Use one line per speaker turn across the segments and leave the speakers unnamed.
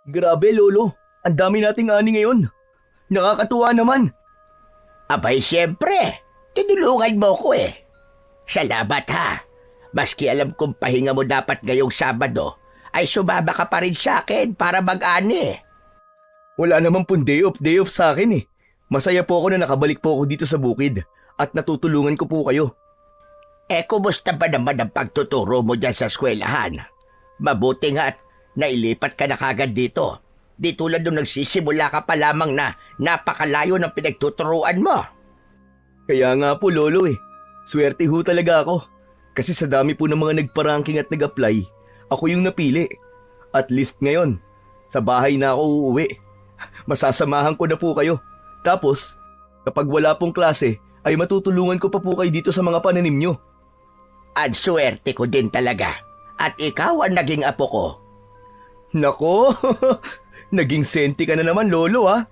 Grabe, Lolo. Ang dami nating ani ngayon. Nakakatuwa naman.
Abay, siyempre. Tinulungan mo ko eh. Salamat ha. Maski alam kong pahinga mo dapat ngayong Sabado, ay sumama ka pa rin sa akin para mag-ani.
Wala naman pong day off sa akin eh. Masaya po ako na nakabalik po ako dito sa bukid at natutulungan ko po kayo.
Kumusta ba naman ang pagtuturo mo dyan sa eskwelahan? Mabuti nga at nailipat ka na kagad dito. Di tulad nung nagsisimula ka pa lamang na napakalayo ng pinagtuturuan mo.
Kaya nga po, Lolo eh. Swerte ho talaga ako. Kasi sa dami po ng mga nagpa-ranking at nag-apply, ako yung napili. At least ngayon, sa bahay na ako uuwi. Masasamahan ko na po kayo. Tapos, kapag wala pong klase, ay matutulungan ko pa po kayo dito sa mga pananim nyo.
Ang swerte ko din talaga. At ikaw ang naging apo ko.
Nako, naging senti ka na naman, Lolo ah.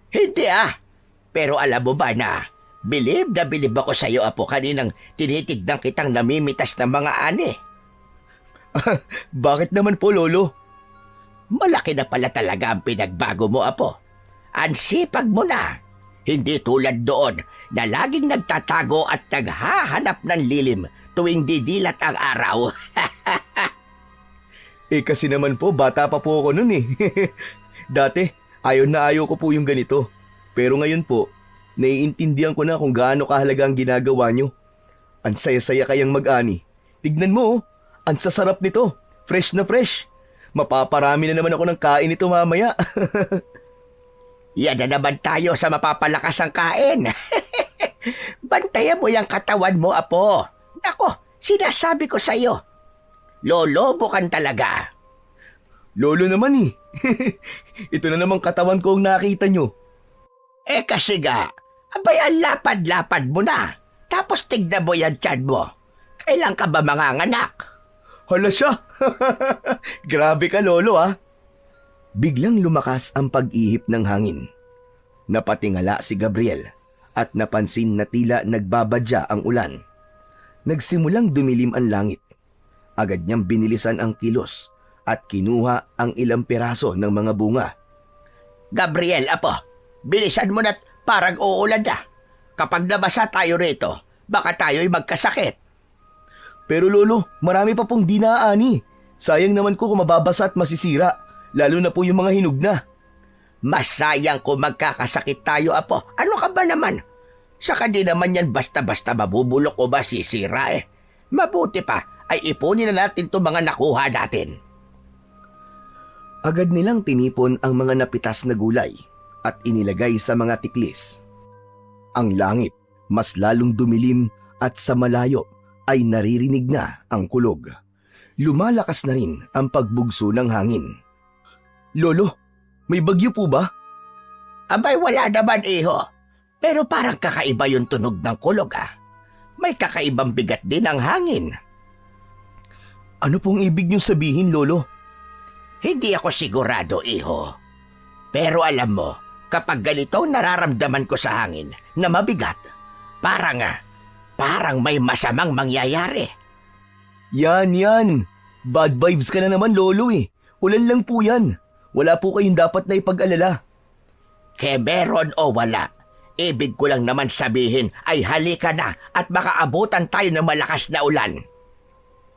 Hindi ah. Pero alam mo ba na bilib na bilib ako sa iyo, apo, kaninang tinitignan kitang namimitas ng mga ani.
Bakit naman po, Lolo?
Malaki na pala talaga ang pinagbago mo, apo. Ang sipag mo na. Hindi tulad doon na laging nagtatago at naghahanap ng lilim tuwing didilat ang araw.
Kasi naman po, bata pa po ako nun eh. Dati, ayaw na ayaw ko po yung ganito. Pero ngayon po, naiintindihan ko na kung gaano kahalaga ang ginagawa nyo. Ang saya-saya kayang mag-ani. Tignan mo, ang sasarap nito. Fresh na fresh. Mapaparami na naman ako ng kain ito mamaya.
Yan na naman tayo sa mapapalakas ang kain. Bantayan mo yung katawan mo, apo. Nako, sinasabi ko sa iyo. Lolobo kan talaga.
Lolo naman eh. Ito na naman katawan ko ang nakita nyo.
Kasi ga, abay ang lapad-lapad mo na. Tapos tignan mo yan tiyan mo. Kailan ka ba manganganak?
Hala siya. Grabe ka, Lolo ah. Biglang lumakas ang pag-ihip ng hangin. Napatingala si Gabriel at napansin na tila nagbabadya ang ulan. Nagsimulang dumilim ang langit. Agad niyang binilisan ang kilos at kinuha ang ilang piraso ng mga bunga.
Gabriel, apo, bilisan mo na't parang uulan na. Kapag nabasa tayo rito, baka tayo'y magkasakit.
Pero Lolo, marami pa pong dinaani. Sayang naman ko kung mababasa at masisira, lalo na po yung mga hinog na.
Mas sayang kung magkakasakit tayo, apo. Ano ka ba naman? Saka di naman yan basta-basta mabubulok o masisira eh. Mabuti pa ay ipunin na natin itong mga nakuha natin.
Agad nilang tinipon ang mga napitas na gulay at inilagay sa mga tiklis. Ang langit mas lalong dumilim at sa malayo ay naririnig na ang kulog. Lumalakas na rin ang pagbugso ng hangin. Lolo, may bagyo po ba?
Abay, wala naman, iho. Pero parang kakaiba yung tunog ng kulog ah. May kakaibang bigat din ang hangin.
Ano pong ibig niyong sabihin, Lolo?
Hindi ako sigurado, iho. Pero alam mo, kapag ganito nararamdaman ko sa hangin na mabigat, parang may masamang mangyayari.
Yan. Bad vibes ka na naman, Lolo eh. Ulan lang po yan. Wala po kayong dapat na ipag-alala.
Kaya meron o wala, ibig ko lang naman sabihin ay halika na at baka abutan tayo ng malakas na ulan.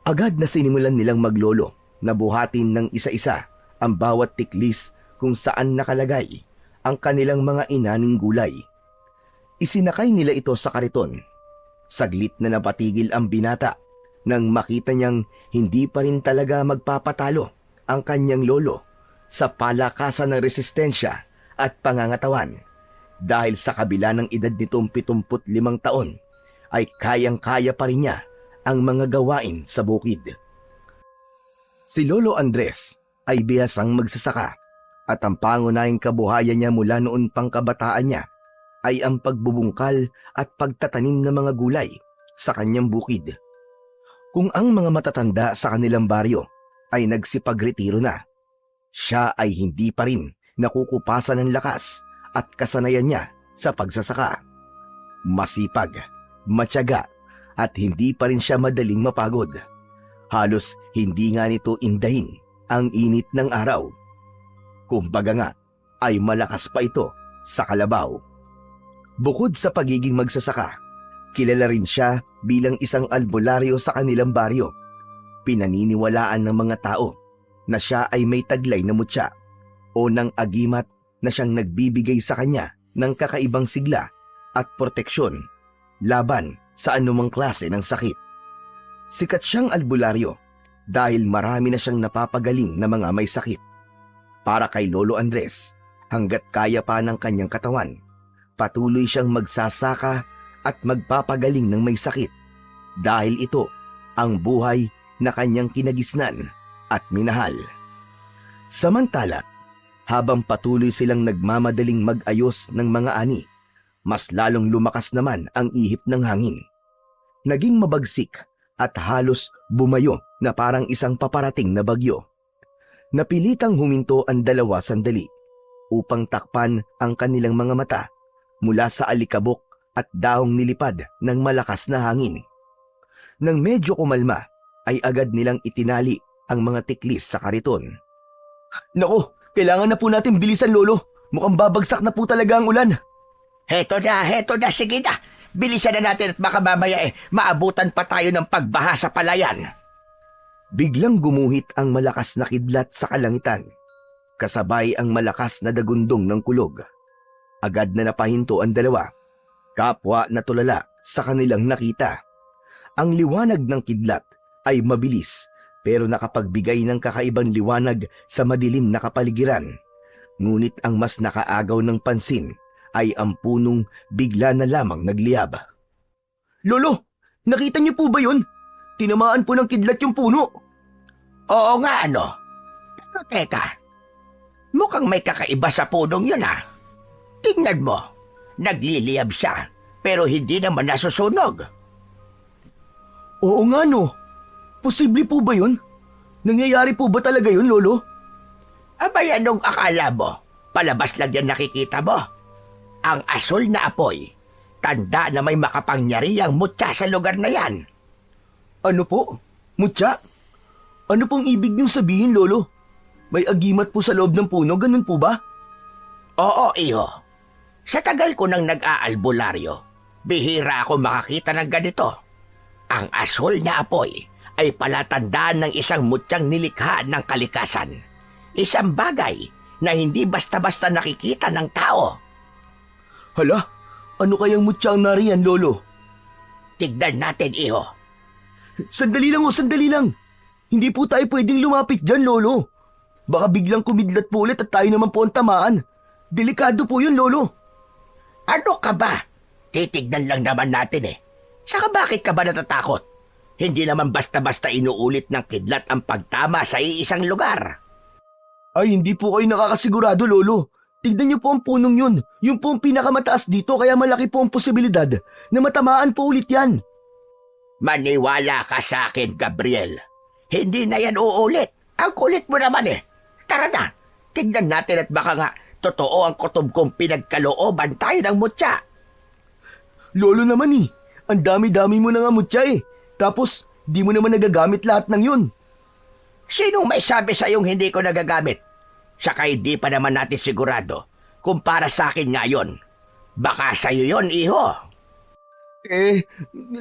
Agad na sinimulan nilang maglolo na buhatin ng isa-isa ang bawat tiklis kung saan nakalagay ang kanilang mga inaning gulay. Isinakay nila ito sa kariton. Saglit na napatigil ang binata nang makita niyang hindi pa rin talaga magpapatalo ang kanyang lolo sa palakasan ng resistensya at pangangatawan. Dahil sa kabila ng edad nitong 75 taon, ay kayang-kaya pa rin niya ang mga gawain sa bukid. Si Lolo Andres ay bihasang magsasaka at ang pangunahing kabuhayan niya mula noon pang kabataan niya ay ang pagbubungkal at pagtatanim ng mga gulay sa kanyang bukid. Kung ang mga matatanda sa kanilang baryo ay nagsipagretiro na, siya ay hindi pa rin nakukupasan ng lakas at kasanayan niya sa pagsasaka. Masipag, matyaga at hindi pa rin siya madaling mapagod. Halos hindi nga nito indahin ang init ng araw. Kumbaga nga, ay malakas pa ito sa kalabaw. Bukod sa pagiging magsasaka, kilala rin siya bilang isang albularyo sa kanilang baryo. Pinaniniwalaan ng mga tao na siya ay may taglay na mutya o ng agimat na siyang nagbibigay sa kanya ng kakaibang sigla at proteksyon laban sa anumang klase ng sakit. Sikat siyang albularyo dahil marami na siyang napapagaling na mga may sakit. Para kay Lolo Andres, hanggat kaya pa ng kanyang katawan, patuloy siyang magsasaka at magpapagaling ng may sakit dahil ito ang buhay na kanyang kinagisnan at minahal. Samantala, habang patuloy silang nagmamadaling mag-ayos ng mga ani, mas lalong lumakas naman ang ihip ng hangin. Naging mabagsik at halos bumayo na parang isang paparating na bagyo. Napilitang huminto ang dalawa sandali upang takpan ang kanilang mga mata mula sa alikabok at dahong nilipad ng malakas na hangin. Nang medyo kumalma, ay agad nilang itinali ang mga tiklis sa kariton. Nako, kailangan na po natin bilisan, Lolo. Mukhang babagsak na po talaga ang ulan.
Heto na, sige na. Bilisan na natin at baka mamaya maabutan pa tayo ng pagbaha sa palayan.
Biglang gumuhit ang malakas na kidlat sa kalangitan, kasabay ang malakas na dagundong ng kulog. Agad na napahinto ang dalawa, kapwa na tulala sa kanilang nakita. Ang liwanag ng kidlat ay mabilis pero nakapagbigay ng kakaibang liwanag sa madilim na kapaligiran. Ngunit ang mas nakaagaw ng pansin ay ang punong bigla na lamang nagliyab. Lolo, nakita niyo po ba yun? Tinamaan po ng kidlat yung puno.
Oo nga, ano? Pero teka, mukhang may kakaiba sa punong yun, ha? Tingnan mo, nagliliyab siya, pero hindi naman nasusunog.
Oo nga, no. Posible po ba yun? Nangyayari po ba talaga yun, Lolo?
Abay, anong akala mo? Palabas lang yan nakikita mo. Ang asul na apoy, tanda na may makapangyarihang mutya sa lugar na yan.
Ano po? Mutya? Ano pong ibig niyong sabihin, Lolo? May agimat po sa loob ng puno, ganun po ba?
Oo, iho. Sa tagal ko nang nag-aalbularyo, bihira ako makakita ng ganito. Ang asul na apoy ay palatandaan ng isang mutyang nilikha ng kalikasan. Isang bagay na hindi basta-basta nakikita ng tao.
Hala, ano kayang mutyang nariyan, Lolo?
Tignan natin, iho.
Sandali lang. Hindi po tayo pwedeng lumapit dyan, Lolo. Baka biglang kumidlat po ulit at tayo naman po ang tamaan. Delikado po yun, Lolo.
Ano ka ba? Titignan lang naman natin eh. Saka bakit ka ba natatakot? Hindi naman basta-basta inuulit ng kidlat ang pagtama sa iisang lugar.
Ay, hindi po kayo nakakasigurado, Lolo. Tignan niyo po ang punong yun. Yung po ang pinakamataas dito kaya malaki po ang posibilidad na matamaan po ulit yan.
Maniwala ka sa akin, Gabriel. Hindi na yan uulit. Ang kulit mo naman eh. Tara na, tignan natin at baka nga totoo ang kutob kong pinagkalooban tayo ng mutya.
Lolo naman eh, ang dami-dami mo na nga mutya eh. Tapos, di mo naman nagagamit lahat ng yun.
Sinong may sabi sa iyong hindi ko nagagamit? Saka hindi pa naman natin sigurado kung para sa akin nga yun. Baka sa'yo yun, iho.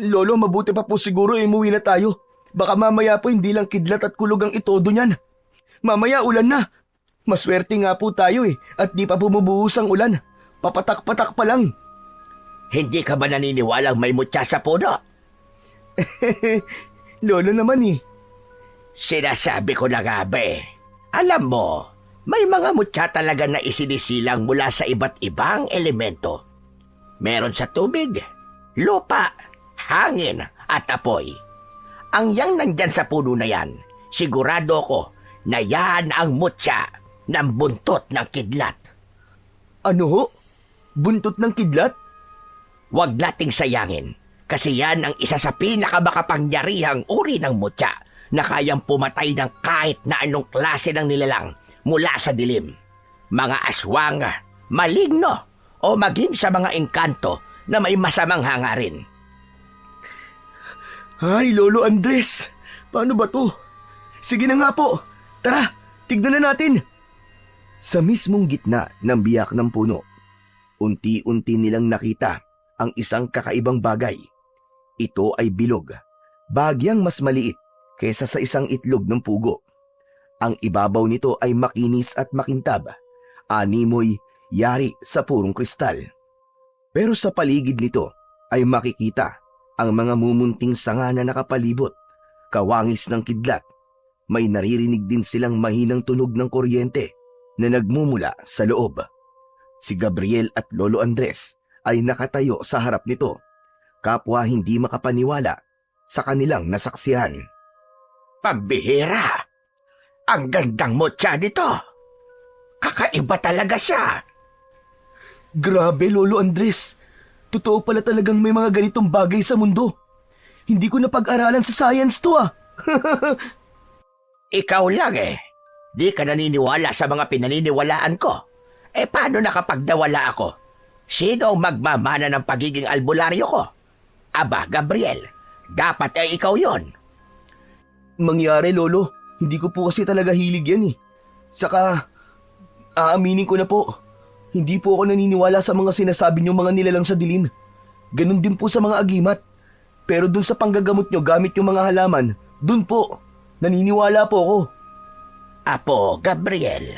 Lolo, mabuti pa po siguro umuwi na tayo. Baka mamaya po hindi lang kidlat at kulog ang itodo niyan. Mamaya ulan na. Maswerte nga po tayo eh at di pa bumubuhos ang ulan. Papatak-patak pa lang.
Hindi ka ba naniniwalang may mutya sa puno?
Lolo naman eh.
Sinasabi ko na nga ba eh. Alam mo, may mga mutya talaga na isinisilang mula sa iba't ibang elemento. Meron sa tubig, lupa, hangin at apoy. Ang yang nandyan sa puno na yan, sigurado ko na yan ang mutya ng buntot ng kidlat.
Ano ho? Buntot ng kidlat?
Huwag nating sayangin kasi yan ang isa sa pinakamakapangyarihang uri ng mutya na kayang pumatay ng kahit na anong klase ng nilalang mula sa dilim. Mga aswang, maligno o maging sa mga engkanto na may masamang hangarin.
Ay, Lolo Andres, paano ba to? Sige na nga po, tara, tignan na natin. Sa mismong gitna ng biyak ng puno, unti-unti nilang nakita ang isang kakaibang bagay. Ito ay bilog, bagyang mas maliit kaysa sa isang itlog ng pugo. Ang ibabaw nito ay makinis at makintab, animoy yari sa purong kristal. Pero sa paligid nito ay makikita ang mga mumunting sanga na nakapalibot, kawangis ng kidlat. May naririnig din silang mahinang tunog ng kuryente na nagmumula sa loob. Si Gabriel at Lolo Andres ay nakatayo sa harap nito, kapwa hindi makapaniwala sa kanilang nasaksihan.
Pambihira! Ang gandang mutya nito! Kakaiba talaga siya!
Grabe, Lolo Andres. Totoo pala talagang may mga ganitong bagay sa mundo. Hindi ko napag-aralan sa science to ah.
Ikaw lang eh. Di ka naniniwala sa mga pinaniniwalaan ko. Paano na kapag nawala ako? Sino ang magmamana ng pagiging albularyo ko? Aba, Gabriel, dapat ay ikaw yon.
Mangyari, Lolo. Hindi ko po kasi talaga hilig yan eh. Saka, aaminin ko na po. Hindi po ako naniniwala sa mga sinasabi niyong mga nilalang sa dilim. Ganon din po sa mga agimat. Pero dun sa panggagamot niyo gamit yung mga halaman, dun po, naniniwala po ako.
Apo, Gabriel,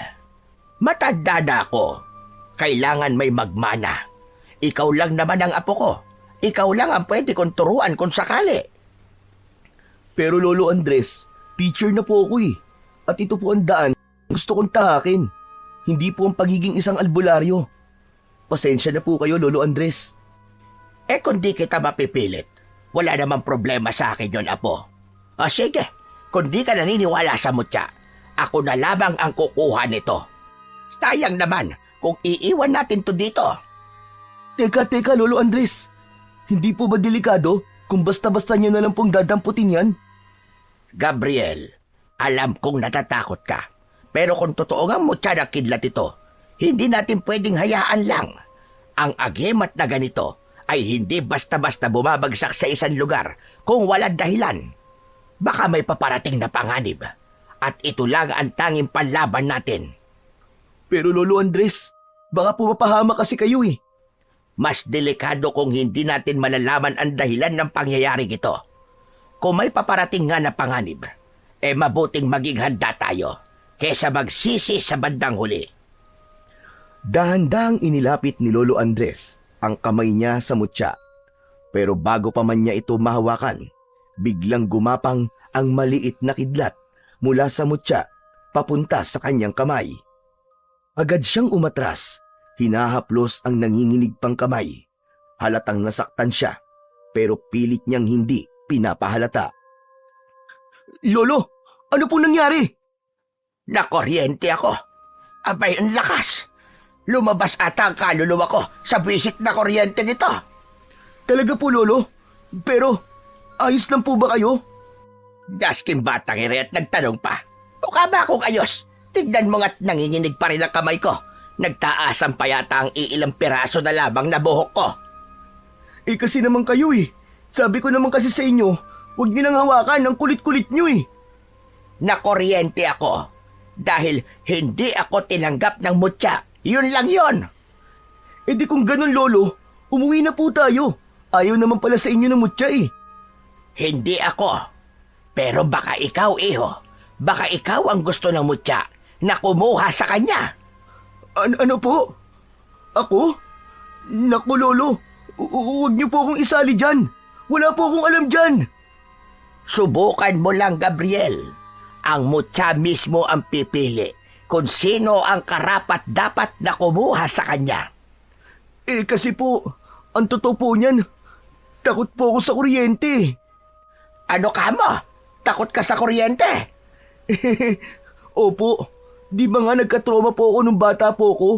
matanda na ako. Kailangan may magmana. Ikaw lang naman ang apo ko. Ikaw lang ang pwede kong turuan kung sakali.
Pero Lolo Andres, teacher na po ako eh. At ito po ang daan gusto kong tahakin. Hindi po ang pagiging isang albularyo. Pasensya na po kayo, Lolo Andres.
Kung di kita mapipilit, wala namang problema sa akin yon, apo. O sige, kung di ka naniniwala sa mutya, ako na lamang ang kukuha nito. Sayang naman kung iiwan natin to dito.
Teka, Lolo Andres. Hindi po ba delikado kung basta-basta niyo na lang pong dadamputin yan?
Gabriel, alam kong natatakot ka. Pero kung totoo nga mutya na kidlat ito, hindi natin pwedeng hayaan lang. Ang agimat na ganito ay hindi basta-basta bumabagsak sa isang lugar kung walang dahilan. Baka may paparating na panganib at ito lang ang tanging panlaban natin.
Pero Lolo Andres, baka po mapahama kasi kayo eh.
Mas delikado kung hindi natin malalaman ang dahilan ng pangyayaring ito. Kung may paparating nga na panganib, mabuting maging handa tayo kesa magsisi sa bandang huli.
Dahan-dahang inilapit ni Lolo Andres ang kamay niya sa mutya. Pero bago pa man niya ito mahawakan, biglang gumapang ang maliit na kidlat mula sa mutya papunta sa kanyang kamay. Agad siyang umatras, hinahaplos ang nanginginig pang kamay. Halatang nasaktan siya, pero pilit niyang hindi pinapahalata. Lolo, ano pong nangyari?
Nakuryente ako. Abay, ang lakas. Lumabas ata ang kaluluwa ko sa bisit na kuryente nito.
Talaga po, Lolo? Pero, ayos lang po ba kayo?
Dasking batang ire at nagtanong pa. Mukha ba akong ayos? Tignan mo nga't nanginginig pa rin ang kamay ko. Nagtaasan pa yata ang iilang piraso na lamang na buhok ko.
Kasi naman kayo eh. Sabi ko naman kasi sa inyo, huwag niyo nang hawakan ang kulit-kulit niyo eh.
Nakuryente ako. Dahil hindi ako tinanggap ng mutya. Yun lang yun.
Di kung ganun, Lolo, umuwi na po tayo. Ayaw naman pala sa inyo ng mutya eh.
Hindi ako. Pero baka ikaw, iho. Baka ikaw ang gusto ng mutya na kumuha sa kanya.
Ano po? Ako? Naku, Lolo. Huwag niyo po akong isali dyan. Wala po akong alam dyan.
Subukan mo lang, Gabriel. Ang mutya mismo ang pipili kung sino ang karapat-dapat na kumuha sa kanya.
Kasi po, ang totoo po niyan, takot po ako sa kuryente.
Ano ka mo? Takot ka sa kuryente?
Opo, di ba nga nagka-trauma po ako nung bata po ako?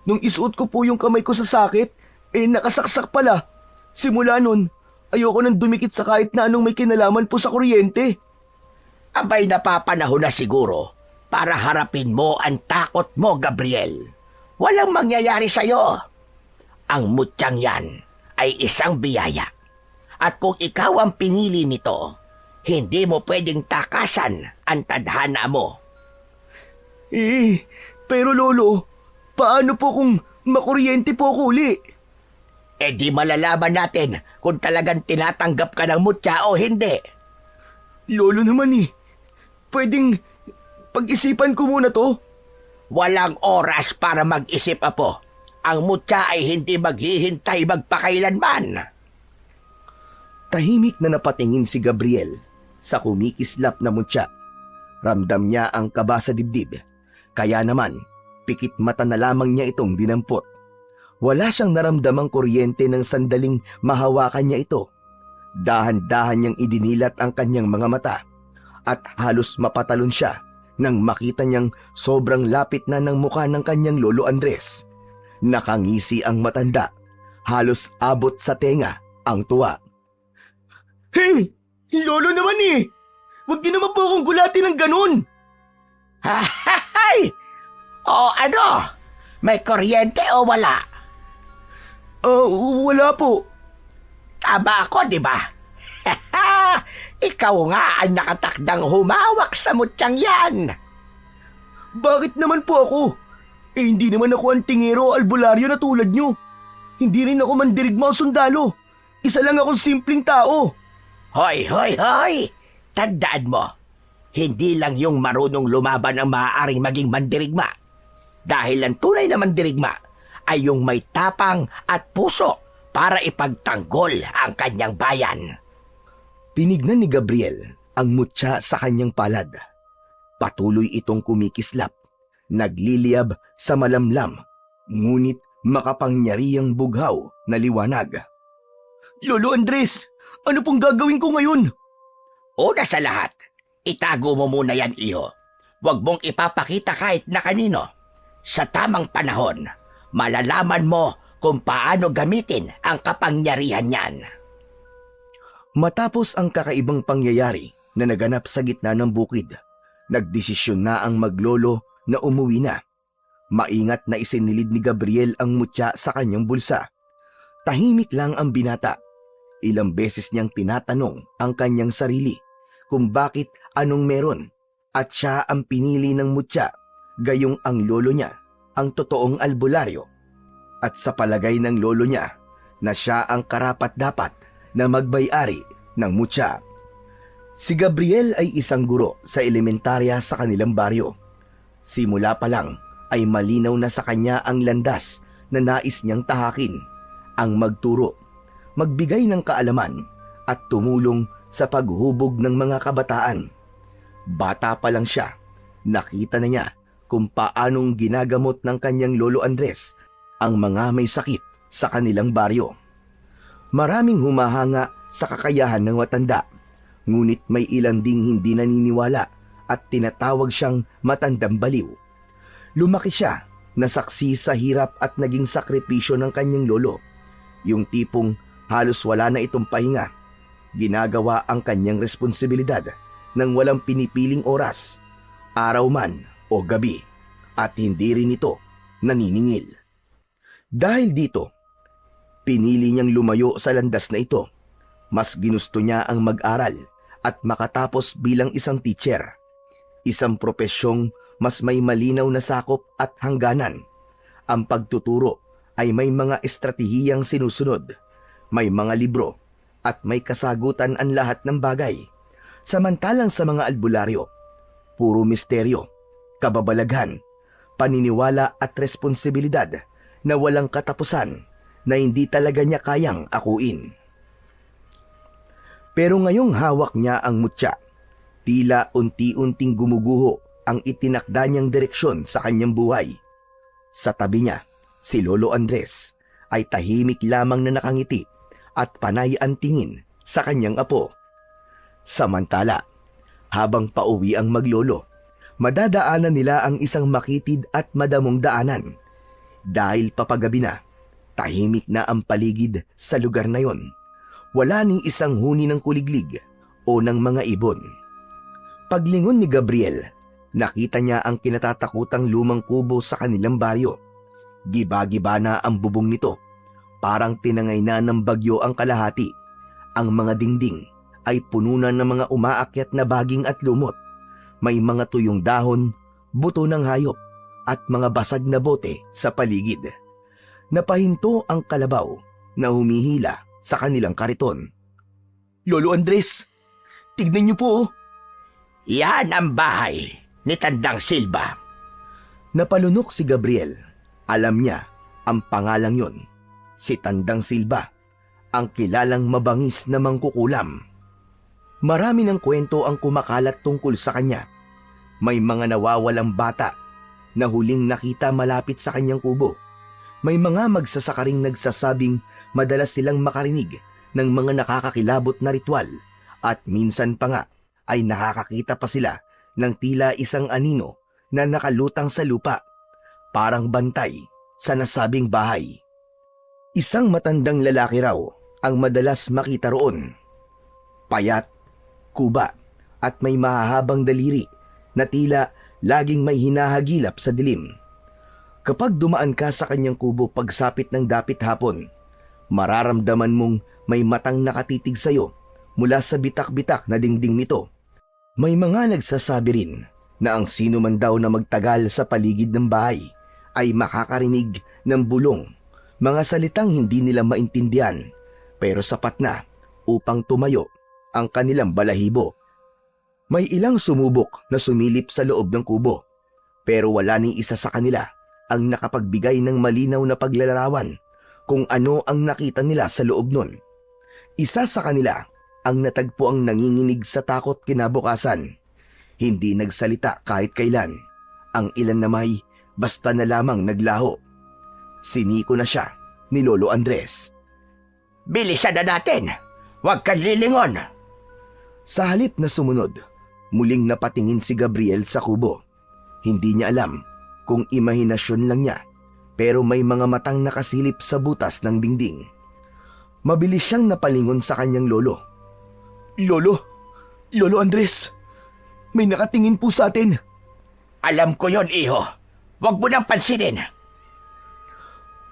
Nung isuot ko po yung kamay ko sa sakit, nakasaksak pala. Simula nun, ayoko nang dumikit sa kahit na anong may kinalaman po sa kuryente.
Abay, napapanahon na siguro para harapin mo ang takot mo, Gabriel. Walang mangyayari sa'yo. Ang mutyang yan ay isang biyaya. At kung ikaw ang pinili nito, hindi mo pwedeng takasan ang tadhana mo.
Pero lolo, paano po kung makuryente po ako uli?
Eh di malalaman natin kung talagang tinatanggap ka ng mutya o hindi.
Lolo naman pwedeng pag-isipan ko muna to.
Walang oras para mag-isip, apo. Ang mutya ay hindi maghihintay magpakailanman.
Tahimik na napatingin si Gabriel sa kumikislap na mutya. Ramdam niya ang kaba sa dibdib. Kaya naman, pikit mata na lamang niya itong dinampot. Wala siyang naramdamang kuryente ng sandaling mahawakan niya ito. Dahan-dahan niyang idinilat ang kanyang mga mata at halos mapatalon siya nang makita niyang sobrang lapit na ng mukha ng kanyang lolo Andres. Nakangisi ang matanda. Halos abot sa tenga ang tuwa. Hey! Lolo naman Huwag niyo naman po akong gulatin ng ganun!
Hahahay! O ano? May kuryente o wala?
Wala po.
Tama ako, di ba? Ikaw nga ang nakatakdang humawak sa mutyang yan.
Bakit naman po ako? Hindi naman ako ang tingero o albularyo na tulad nyo. Hindi rin ako mandirigma o sundalo. Isa lang akong simpleng tao.
Hoy, hoy, hoy! Tandaan mo, hindi lang yung marunong lumaban ang maaaring maging mandirigma. Dahil ang tunay na mandirigma ay yung may tapang at puso para ipagtanggol ang kanyang bayan.
Tinignan ni Gabriel ang mutya sa kanyang palad. Patuloy itong kumikislap, nagliliyab sa malamlam, ngunit makapangyarihang bughaw na liwanag. Lolo Andres, ano pong gagawin ko ngayon?
Una sa lahat, itago mo muna yan, iho. Huwag mong ipapakita kahit na kanino. Sa tamang panahon, malalaman mo kung paano gamitin ang kapangyarihan niyan.
Matapos ang kakaibang pangyayari na naganap sa gitna ng bukid, nagdesisyon na ang maglolo na umuwi na. Maingat na isinilid ni Gabriel ang mutya sa kanyang bulsa. Tahimik lang ang binata. Ilang beses niyang tinatanong ang kanyang sarili kung bakit anong meron at siya ang pinili ng mutya, gayong ang lolo niya ang totoong albularyo. At sa palagay ng lolo niya na siya ang karapat-dapat na magbayari ng mutya. Si Gabriel ay isang guro sa elementarya sa kanilang baryo. Simula pa lang ay malinaw na sa kanya ang landas na nais niyang tahakin, ang magturo, magbigay ng kaalaman at tumulong sa paghubog ng mga kabataan. Bata pa lang siya, nakita na niya kung paanong ginagamot ng kanyang lolo Andres ang mga may sakit sa kanilang baryo. Maraming humahanga sa kakayahan ng matanda, ngunit may ilan ding hindi naniniwala at tinatawag siyang matandang baliw. Lumaki siya na saksi sa hirap at naging sakripisyo ng kanyang lolo, yung tipong halos wala na itong pahinga. Ginagawa ang kanyang responsibilidad nang walang pinipiling oras, araw man o gabi, at hindi rin ito naniningil. Dahil dito, pinili niyang lumayo sa landas na ito. Mas ginusto niya ang mag-aral at makatapos bilang isang teacher. Isang propesyong mas may malinaw na sakop at hangganan. Ang pagtuturo ay may mga estratehiyang sinusunod, may mga libro, at may kasagutan ang lahat ng bagay. Samantalang sa mga albularyo, puro misteryo, kababalaghan, paniniwala at responsibilidad na walang katapusan na hindi talaga niya kayang akuin. Pero ngayong hawak niya ang mutya, tila unti-unting gumuguho ang itinakda niyang direksyon sa kanyang buhay. Sa tabi niya, si Lolo Andres ay tahimik lamang na nakangiti at panay ang tingin sa kanyang apo. Samantala, habang pauwi ang maglolo, madadaanan nila ang isang makitid at madamong daanan. Dahil papagabi na, tahimik na ang paligid sa lugar na yon. Wala ning isang huni ng kuliglig o ng mga ibon. Paglingon ni Gabriel, nakita niya ang kinatatakutang lumang kubo sa kanilang baryo. Giba-giba na ang bubong nito. Parang tinangay na ng bagyo ang kalahati. Ang mga dingding ay puno na ng mga umaakyat na baging at lumot. May mga tuyong dahon, buto ng hayop at mga basag na bote sa paligid. Napahinto ang kalabaw na humihila sa kanilang kariton. Lolo Andres, tignan niyo po oh.
Yan ang bahay ni Tandang Silva.
Napalunok si Gabriel. Alam niya ang pangalang yon. Si Tandang Silva, ang kilalang mabangis na mangkukulam. Marami ng kwento ang kumakalat tungkol sa kanya. May mga nawawalang bata na huling nakita malapit sa kanyang kubo. May mga magsasakaring nagsasabing madalas silang makarinig ng mga nakakakilabot na ritual at minsan pa nga ay nakakakita pa sila ng tila isang anino na nakalutang sa lupa, parang bantay sa nasabing bahay. Isang matandang lalaki raw ang madalas makita roon. Payat, kuba at may mahahabang daliri na tila laging may hinahagilap sa dilim. Kapag dumaan ka sa kanyang kubo pagsapit ng dapit hapon, mararamdaman mong may matang nakatitig sa'yo mula sa bitak-bitak na dingding nito. May mga nagsasabi rin na ang sino man daw na magtagal sa paligid ng bahay ay makakarinig ng bulong, mga salitang hindi nila maintindihan pero sapat na upang tumayo ang kanilang balahibo. May ilang sumubok na sumilip sa loob ng kubo pero wala ni isa sa kanila ang nakapagbigay ng malinaw na paglalarawan kung ano ang nakita nila sa loob nun. Isa sa kanila ang natagpo ang nanginginig sa takot kinabukasan. Hindi nagsalita kahit kailan. Ang ilan na may basta na lamang naglaho. Siniko na siya ni Lolo Andres.
Bilisan na natin! Huwag kang lilingon!
Sa halip na sumunod, muling napatingin si Gabriel sa kubo. Hindi niya alam kung imahinasyon lang niya, pero may mga matang nakasilip sa butas ng dingding. Mabilis siyang napalingon sa kanyang lolo. Lolo Andres, may nakatingin po sa atin.
Alam ko yon, iho. Huwag mo nang pansinin.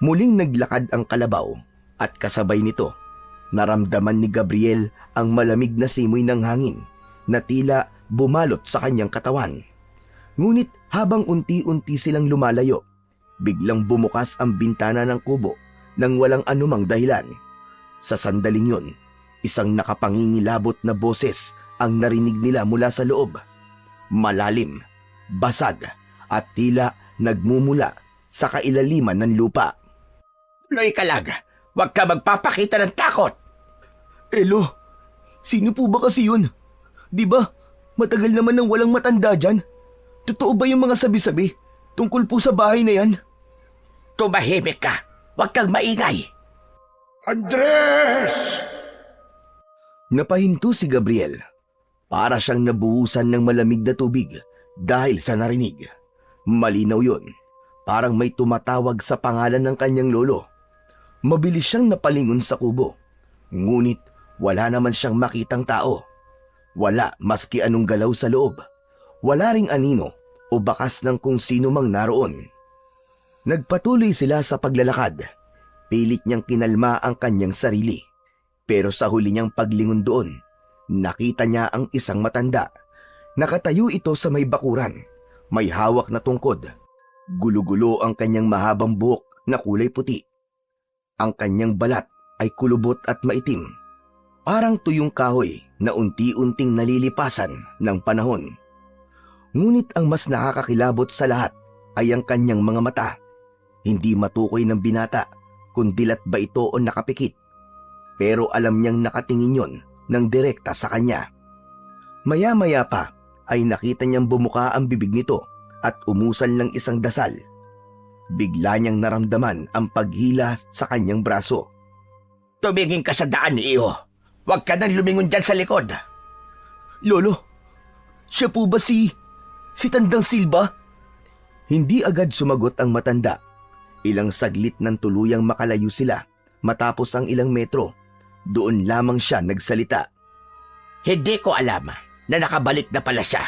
Muling naglakad ang kalabaw at kasabay nito, naramdaman ni Gabriel ang malamig na simoy ng hangin na tila bumalot sa kanyang katawan. Ngunit habang unti-unti silang lumalayo, biglang bumukas ang bintana ng kubo nang walang anumang dahilan. Sa sandaling yun, isang nakapangingilabot na boses ang narinig nila mula sa loob. Malalim, basag, at tila nagmumula sa kailaliman ng lupa.
Loy Kalag, huwag ka magpapakita ng takot!
Elo, sino po ba kasi yun? Di ba, matagal naman nang walang matanda dyan? Totoo ba yung mga sabi-sabi tungkol po sa bahay na yan?
Tumahimik ka! Huwag kang maingay!
Andres!
Napahinto si Gabriel. Para siyang nabuhusan ng malamig na tubig dahil sa narinig. Malinaw yun. Parang may tumatawag sa pangalan ng kanyang lolo. Mabilis siyang napalingon sa kubo. Ngunit wala naman siyang makitang tao. Wala maski anong galaw sa loob. Wala ring anino o bakas ng kung sino mang naroon. Nagpatuloy sila sa paglalakad. Pilit niyang kinalma ang kanyang sarili. Pero sa huli niyang paglingon doon, nakita niya ang isang matanda. Nakatayo ito sa may bakuran. May hawak na tungkod. Gulo-gulo ang kanyang mahabang buhok na kulay puti. Ang kanyang balat ay kulubot at maitim. Parang tuyong kahoy na unti-unting nalilipasan ng panahon. Ngunit ang mas nakakakilabot sa lahat ay ang kanyang mga mata. Hindi matukoy ng binata kung dilat ba ito o nakapikit. Pero alam niyang nakatingin yon ng direkta sa kanya. Maya-maya pa ay nakita niyang bumuka ang bibig nito at umusal ng isang dasal. Bigla niyang naramdaman ang paghila sa kanyang braso.
Tumingin ka sa daan, iho. Huwag ka nang lumingon dyan sa likod.
Lolo, siya po ba si Tandang Silva? Hindi agad sumagot ang matanda. Ilang saglit nang tuluyang makalayo sila matapos ang ilang metro. Doon lamang siya nagsalita.
Hindi ko alam na nakabalik na pala siya.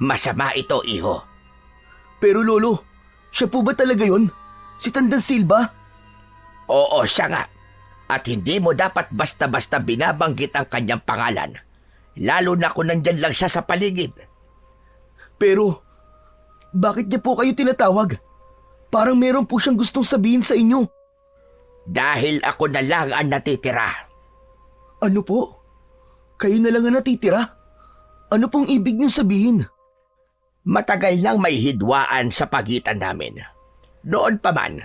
Masama ito, iho.
Pero lolo, siya po ba talaga yon? Si Tandang Silva?
Oo, siya nga. At hindi mo dapat basta-basta binabanggit ang kanyang pangalan. Lalo na kung nandyan lang siya sa paligid.
Pero Bakit niya po kayo tinatawag? Parang meron po siyang gustong sabihin sa inyo.
Dahil ako na lang ang natitira.
Ano po? Kayo na lang ang natitira? Ano pong ibig niyong sabihin?
Matagal nang may hidwaan sa pagitan namin. Noon pa man,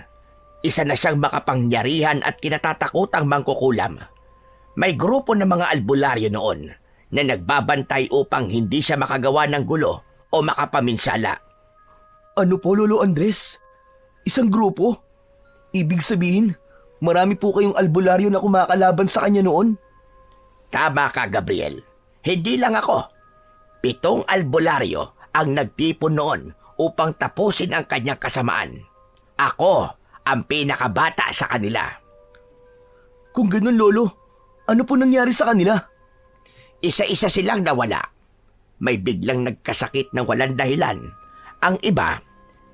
isa na siyang makapangyarihan at kinatatakutang mangkukulam. May grupo ng mga albularyo noon na nagbabantay upang hindi siya makagawa ng gulo o makapaminsala.
Ano po, Lolo Andres? Isang grupo? Ibig sabihin, marami po kayong albularyo na kumakalaban sa kanya noon?
Tama ka, Gabriel. Hindi lang ako. 7 albularyo ang nagtipon noon upang tapusin ang kanyang kasamaan. Ako ang pinakabata sa kanila.
Kung ganun, Lolo, ano po nangyari sa kanila?
Isa-isa silang nawala. May biglang nagkasakit ng walang dahilan. Ang iba,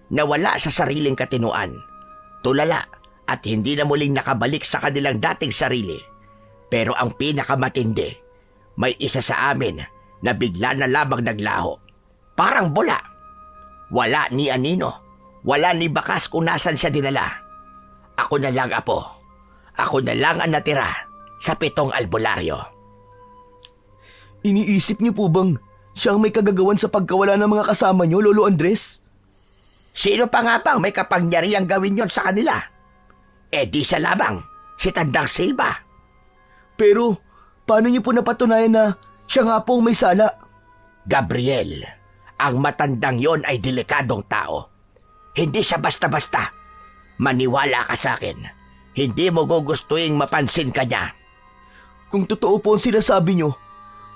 nawala sa sariling katinuan. Tulala at hindi na muling nakabalik sa kanilang dating sarili. Pero ang pinakamatindi, may isa sa amin na bigla na lamang naglaho. Parang bula. Wala ni anino. Wala ni bakas kung nasan siya dinala. Ako na lang, Apo. Ako na lang ang natira sa 7 albularyo.
Iniisip niyo po bang siya ang may kagagawan sa pagkawala ng mga kasama niyo, Lolo Andres?
Sino pa nga bang may kapangyarihang gawin yon sa kanila? Eh di siya lamang, si Tandang Silva.
Pero, paano niyo po napatunayan na siya nga po ang may sala?
Gabriel, ang matandang yon ay delikadong tao. Hindi siya basta-basta. Maniwala ka sa akin. Hindi mo gugustuhin mapansin ka niya.
Kung totoo po ang sinasabi niyo,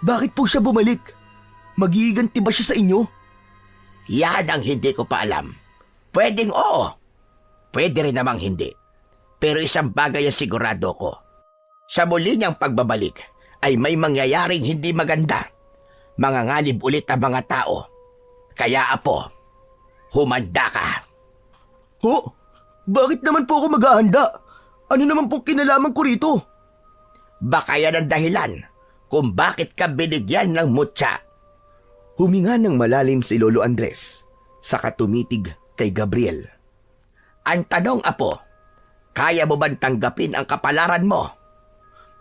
bakit po siya bumalik? Magiganti ba siya sa inyo?
Yan ang hindi ko pa alam. Pwedeng oo. Pwede rin namang hindi. Pero isang bagay ang sigurado ko. Sa muli niyang pagbabalik ay may mangyayaring hindi maganda. Manganganib ulit ang mga tao. Kaya, Apo, humanda ka.
Ho? Bakit naman po ako maghahanda? Ano naman pong kinalaman ko rito?
Baka yan ang dahilan kung bakit ka binigyan ng mutya.
Huminga ng malalim si Lolo Andres, saka tumitig kay Gabriel.
Ang tanong, Apo, kaya mo bang tanggapin ang kapalaran mo?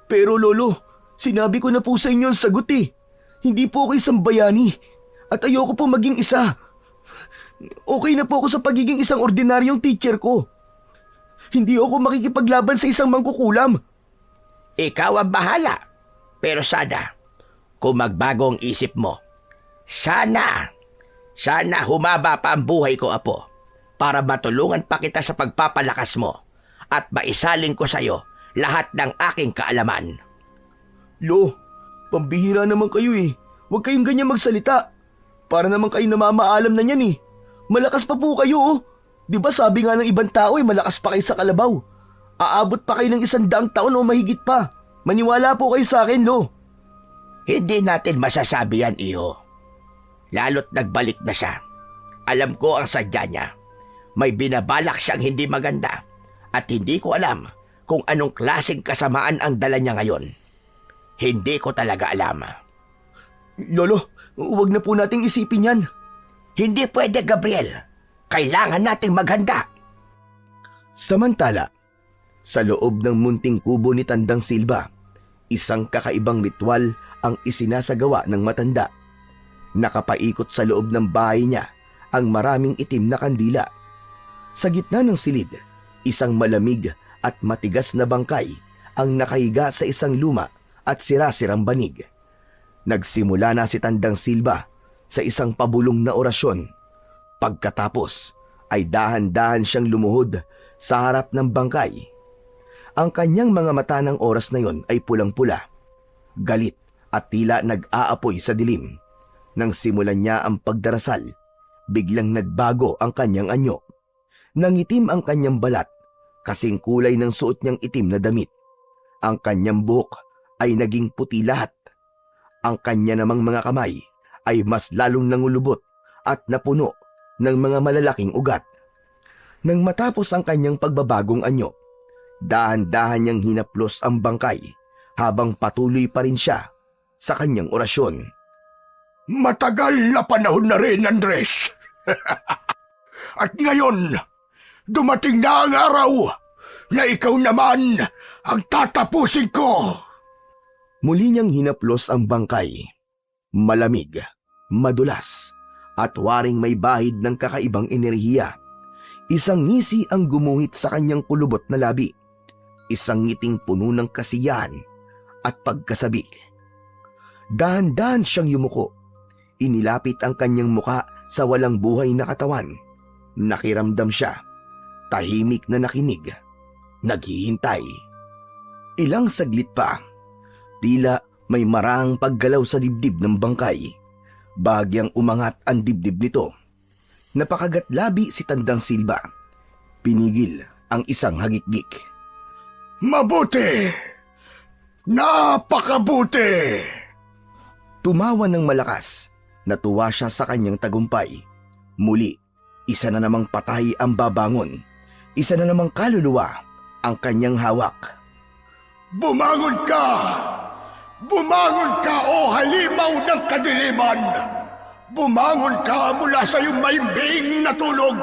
Pero Lolo, sinabi ko na po sa inyo ang sagot eh. Hindi po ako isang bayani at ayoko po maging isa. Okay na po ako sa pagiging isang ordinaryong teacher ko. Hindi ako makikipaglaban sa isang mangkukulam.
Ikaw ang bahala. Pero sana, kung magbago ang isip mo, sana humaba pa ang buhay ko, Apo, para matulungan pa kita sa pagpapalakas mo at maisaling ko sa'yo lahat ng aking kaalaman.
Lo, pambihira naman kayo eh. Huwag kayong ganyan magsalita. Para naman kayo namamaalam na niyan eh. Malakas pa po kayo oh. Di ba sabi nga ng ibang tao eh, malakas pa kayo sa kalabaw. Aabot pa kayo ng 100 taon o mahigit pa. Maniwala po kayo sa akin, Lo.
Hindi natin masasabi yan, Iho. Lalo't nagbalik na siya. Alam ko ang sadya niya. May binabalak siyang hindi maganda at hindi ko alam kung anong klaseng kasamaan ang dala niya ngayon. Hindi ko talaga alam.
Lolo, huwag na po nating isipin yan.
Hindi pwede, Gabriel. Kailangan nating maghanda.
Samantala, sa loob ng munting kubo ni Tandang Silva, isang kakaibang ritual ang isinasagawa ng matanda. Nakapaikot sa loob ng bahay niya ang maraming itim na kandila. Sa gitna ng silid, isang malamig at matigas na bangkay ang nakahiga sa isang luma at sirasirang banig. Nagsimula na si Tandang Silva sa isang pabulong na orasyon. Pagkatapos ay dahan-dahan siyang lumuhod sa harap ng bangkay. Ang kanyang mga mata ng oras na yon ay pulang-pula, galit at tila nag-aapoy sa dilim. Nang simulan niya ang pagdarasal, biglang nagbago ang kanyang anyo. Nangitim ang kanyang balat, kasing kulay ng suot niyang itim na damit. Ang kanyang buhok ay naging puti lahat. Ang kanya namang mga kamay ay mas lalong nangulubot at napuno ng mga malalaking ugat. Nang matapos ang kanyang pagbabagong anyo, dahan-dahan niyang hinaplos ang bangkay habang patuloy pa rin siya sa kanyang orasyon.
Matagal na panahon na rin, Andres.
At ngayon, dumating na ang araw na ikaw naman ang tatapusin ko.
Muli niyang hinaplos ang bangkay. Malamig, madulas, at waring may bahid ng kakaibang enerhiya. Isang ngisi ang gumuhit sa kanyang kulubot na labi. Isang ngiting puno ng kasiyahan at pagkasabik. Dahan-dahan siyang yumuko. Inilapit ang kanyang muka sa walang buhay na katawan. Nakiramdam siya. Tahimik na nakinig. Naghihintay. Ilang saglit pa. Tila may marahang paggalaw sa dibdib ng bangkay. Bahagyang umangat ang dibdib nito. Napakagat labi si Tandang Silba. Pinigil ang isang hagikgik.
Mabuti! Napakabuti!
Tumawa ng malakas. Natuwa siya sa kanyang tagumpay. Muli, isa na namang patay ang babangon. Isa na namang kaluluwa ang kanyang hawak.
Bumangon ka! Bumangon ka, o halimaw ng kadiliman! Bumangon ka mula sa iyong maimbing na tulog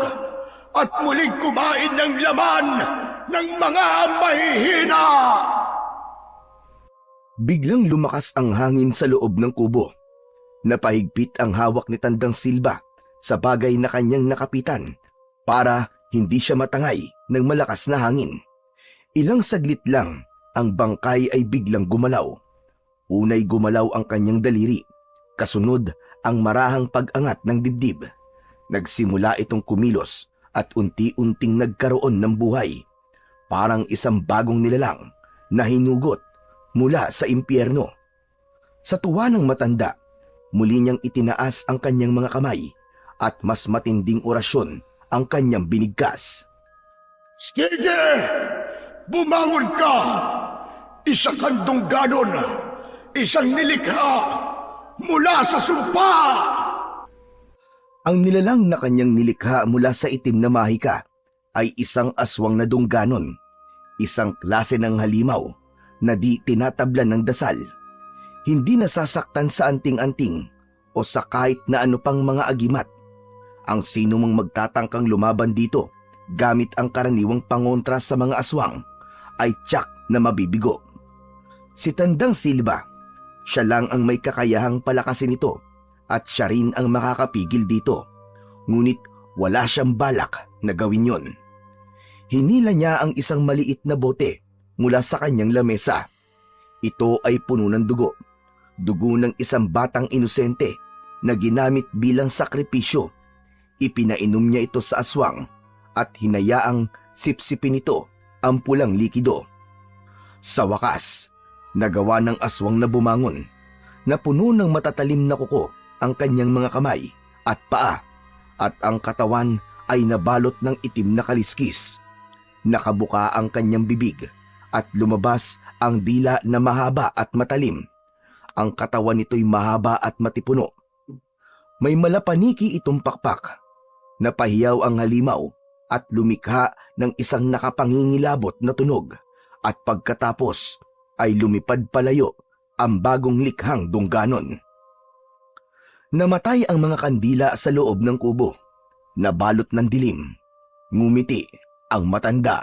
at muling kumain ng laman ng mga mahihina!
Biglang lumakas ang hangin sa loob ng kubo. Napahigpit ang hawak ni Tandang Silba sa bagay na kanyang nakapitan para hindi siya matangay ng malakas na hangin. Ilang saglit lang, ang bangkay ay biglang gumalaw. Unay gumalaw ang kanyang daliri, kasunod ang marahang pag-angat ng dibdib. Nagsimula itong kumilos at unti-unting nagkaroon ng buhay. Parang isang bagong nilalang na hinugot mula sa impyerno. Sa tuwa ng matanda, muli niyang itinaas ang kanyang mga kamay at mas matinding orasyon ang kanyang binigkas.
Sige! Bumangon ka! Isa kang dungganon! Isang nilikha mula sa sumpa!
Ang nilalang na kanyang nilikha mula sa itim na mahika ay isang aswang na dungganon, isang klase ng halimaw na di tinatablan ng dasal. Hindi nasasaktan sa anting-anting o sa kahit na ano pang mga agimat. Ang sino mang magtatangkang lumaban dito gamit ang karaniwang pangontra sa mga aswang ay tiyak na mabibigo. Si Tandang Silba, siya lang ang may kakayahang palakasin ito at siya rin ang makakapigil dito. Ngunit wala siyang balak na gawin yon. Hinila niya ang isang maliit na bote mula sa kanyang lamesa. Ito ay puno ng dugo. Dugo ng isang batang inosente na ginamit bilang sakripisyo. Ipinainom niya ito sa aswang at hinayaang sipsipin ito ang pulang likido. Sa wakas, nagawa ng aswang na bumangon, na puno ng matatalim na kuko ang kanyang mga kamay at paa, at ang katawan ay nabalot ng itim na kaliskis. Nakabuka ang kanyang bibig at lumabas ang dila na mahaba at matalim. Ang katawan nito'y mahaba at matipuno. May malapaniki itong pakpak. Napahiyaw ang halimaw at lumikha ng isang nakapangingilabot na tunog, at pagkatapos ay lumipad palayo ang bagong likhang dungganon. Namatay ang mga kandila sa loob ng kubo. Nabalot ng dilim. Ngumiti ang matanda.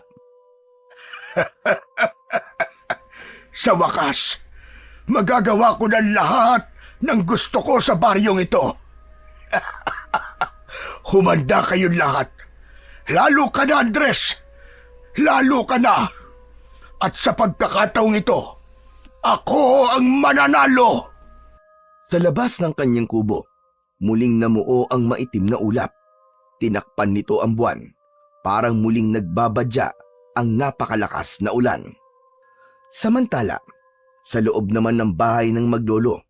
Sa wakas, magagawa ko ng lahat ng gusto ko sa baryong ito. Humanda kayong lahat. Lalo ka na, Andres. Lalo ka na. At sa pagkakataong ito, ako ang mananalo.
Sa labas ng kanyang kubo, muling namuo ang maitim na ulap. Tinakpan nito ang buwan. Parang muling nagbabadya ang napakalakas na ulan. Samantala, sa loob naman ng bahay ng maglolo,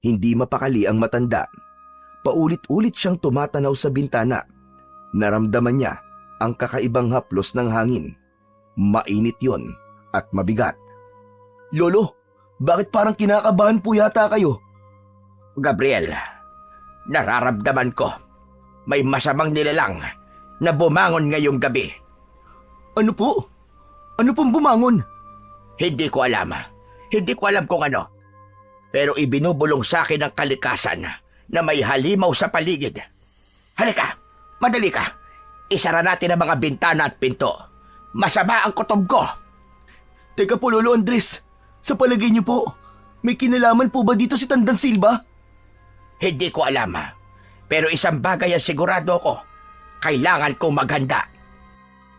hindi mapakali ang matanda. Paulit-ulit siyang tumatanaw sa bintana. Naramdaman niya ang kakaibang haplos ng hangin. Mainit yon at mabigat. Lolo, bakit parang kinakabahan po yata kayo?
Gabriel, nararamdaman ko may masamang nilalang na bumangon ngayong gabi.
Ano po? Ano pong bumangon?
Hindi ko alam. Hindi ko alam kung ano. Pero ibinubulong sa akin ng kalikasan na may halimaw sa paligid. Halika, madali ka. Isara natin ang mga bintana at pinto. Masama ang kutob ko.
Teka po, Lolo Andres. Sa palagay niyo po, may kinalaman po ba dito si Tandang Silva?
Hindi ko alam. Pero isang bagay ang sigurado ko. Kailangan kong maghanda.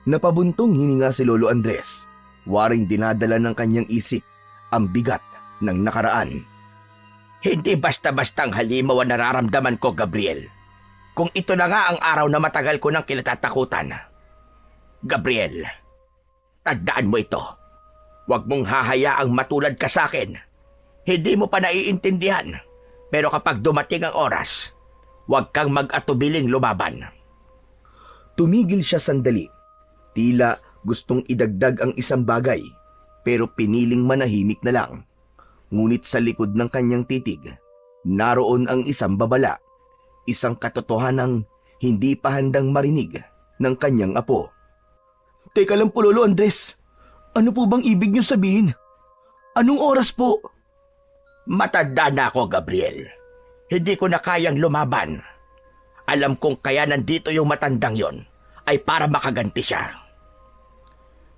Napabuntong hininga si Lolo Andres. Waring dinadala ng kanyang isip ang bigat ng nakaraan.
Hindi basta-bastang halimaw ang nararamdaman ko, Gabriel. Kung ito na nga ang araw na matagal ko nang kinatatakutan. Gabriel, tandaan mo ito. Huwag mong hahayaang matulad ka sa akin. Hindi mo pa naiintindihan. Pero kapag dumating ang oras, huwag kang mag-atubiling lumaban.
Tumigil siya sandali. Tila gustong idagdag ang isang bagay, pero piniling manahimik na lang. Ngunit sa likod ng kanyang titig, naroon ang isang babala, isang katotohanang hindi pa handang marinig ng kanyang apo. Teka lang po, Lolo Andres. Ano po bang ibig niyo sabihin? Anong oras po?
Matanda na ako, Gabriel. Hindi ko na kayang lumaban. Alam kong kaya nandito yung matandang yon ay para makaganti siya.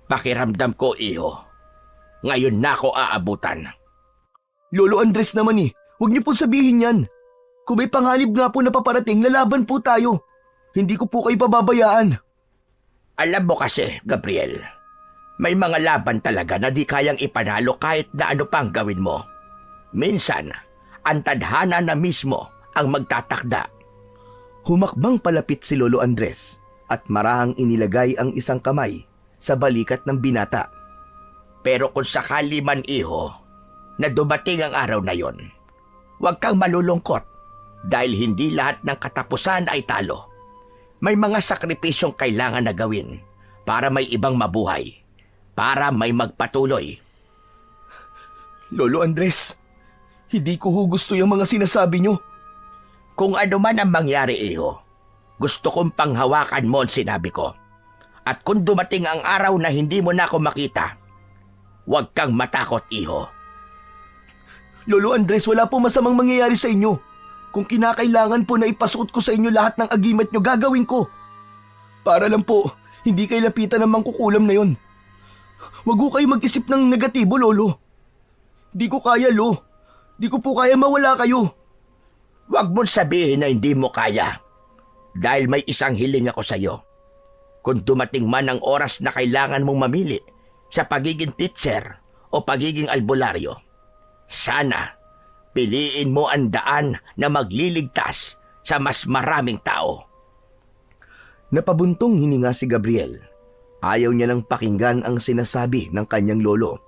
Pakiramdam ko, iho. Ngayon na ako aabutan.
Lolo Andres naman huwag niyo po sabihin yan. Kung may panganib nga po na paparating, lalaban po tayo. Hindi ko po kayo pababayaan.
Alam mo kasi, Gabriel, may mga laban talaga na di kayang ipanalo kahit na ano pang gawin mo. Minsan, ang tadhana na mismo ang magtatakda.
Humakbang palapit si Lolo Andres at marahang inilagay ang isang kamay sa balikat ng binata.
Pero kung sakali man, iho, na dumating ang araw na yon, huwag kang malulungkot dahil hindi lahat ng katapusan ay talo. May mga sakripisyong kailangan na gawin para may ibang mabuhay, para may magpatuloy.
Lolo Andres, hindi ko gusto yung mga sinasabi nyo.
Kung ano man ang mangyari, iho, gusto kong panghawakan mo ang sinabi ko. At kung dumating ang araw na hindi mo na ako makita, huwag kang matakot, iho.
Lolo Andres, wala po masamang mangyayari sa inyo. Kung kinakailangan po na ipasuot ko sa inyo lahat ng agimat nyo, gagawin ko. Para lang po, hindi kayo lapitan ng mangkukulam na yon. Huwag ko kayo mag-isip ng negatibo, Lolo. Di ko kaya, Lo. Di ko po kaya mawala kayo.
Huwag mong sabihin na hindi mo kaya. Dahil may isang hiling ako sa iyo. Kung dumating man ang oras na kailangan mong mamili sa pagiging teacher o pagiging albularyo, sana piliin mo ang daan na magliligtas sa mas maraming tao.
Napabuntong hininga si Gabriel. Ayaw niya nang pakinggan ang sinasabi ng kanyang lolo.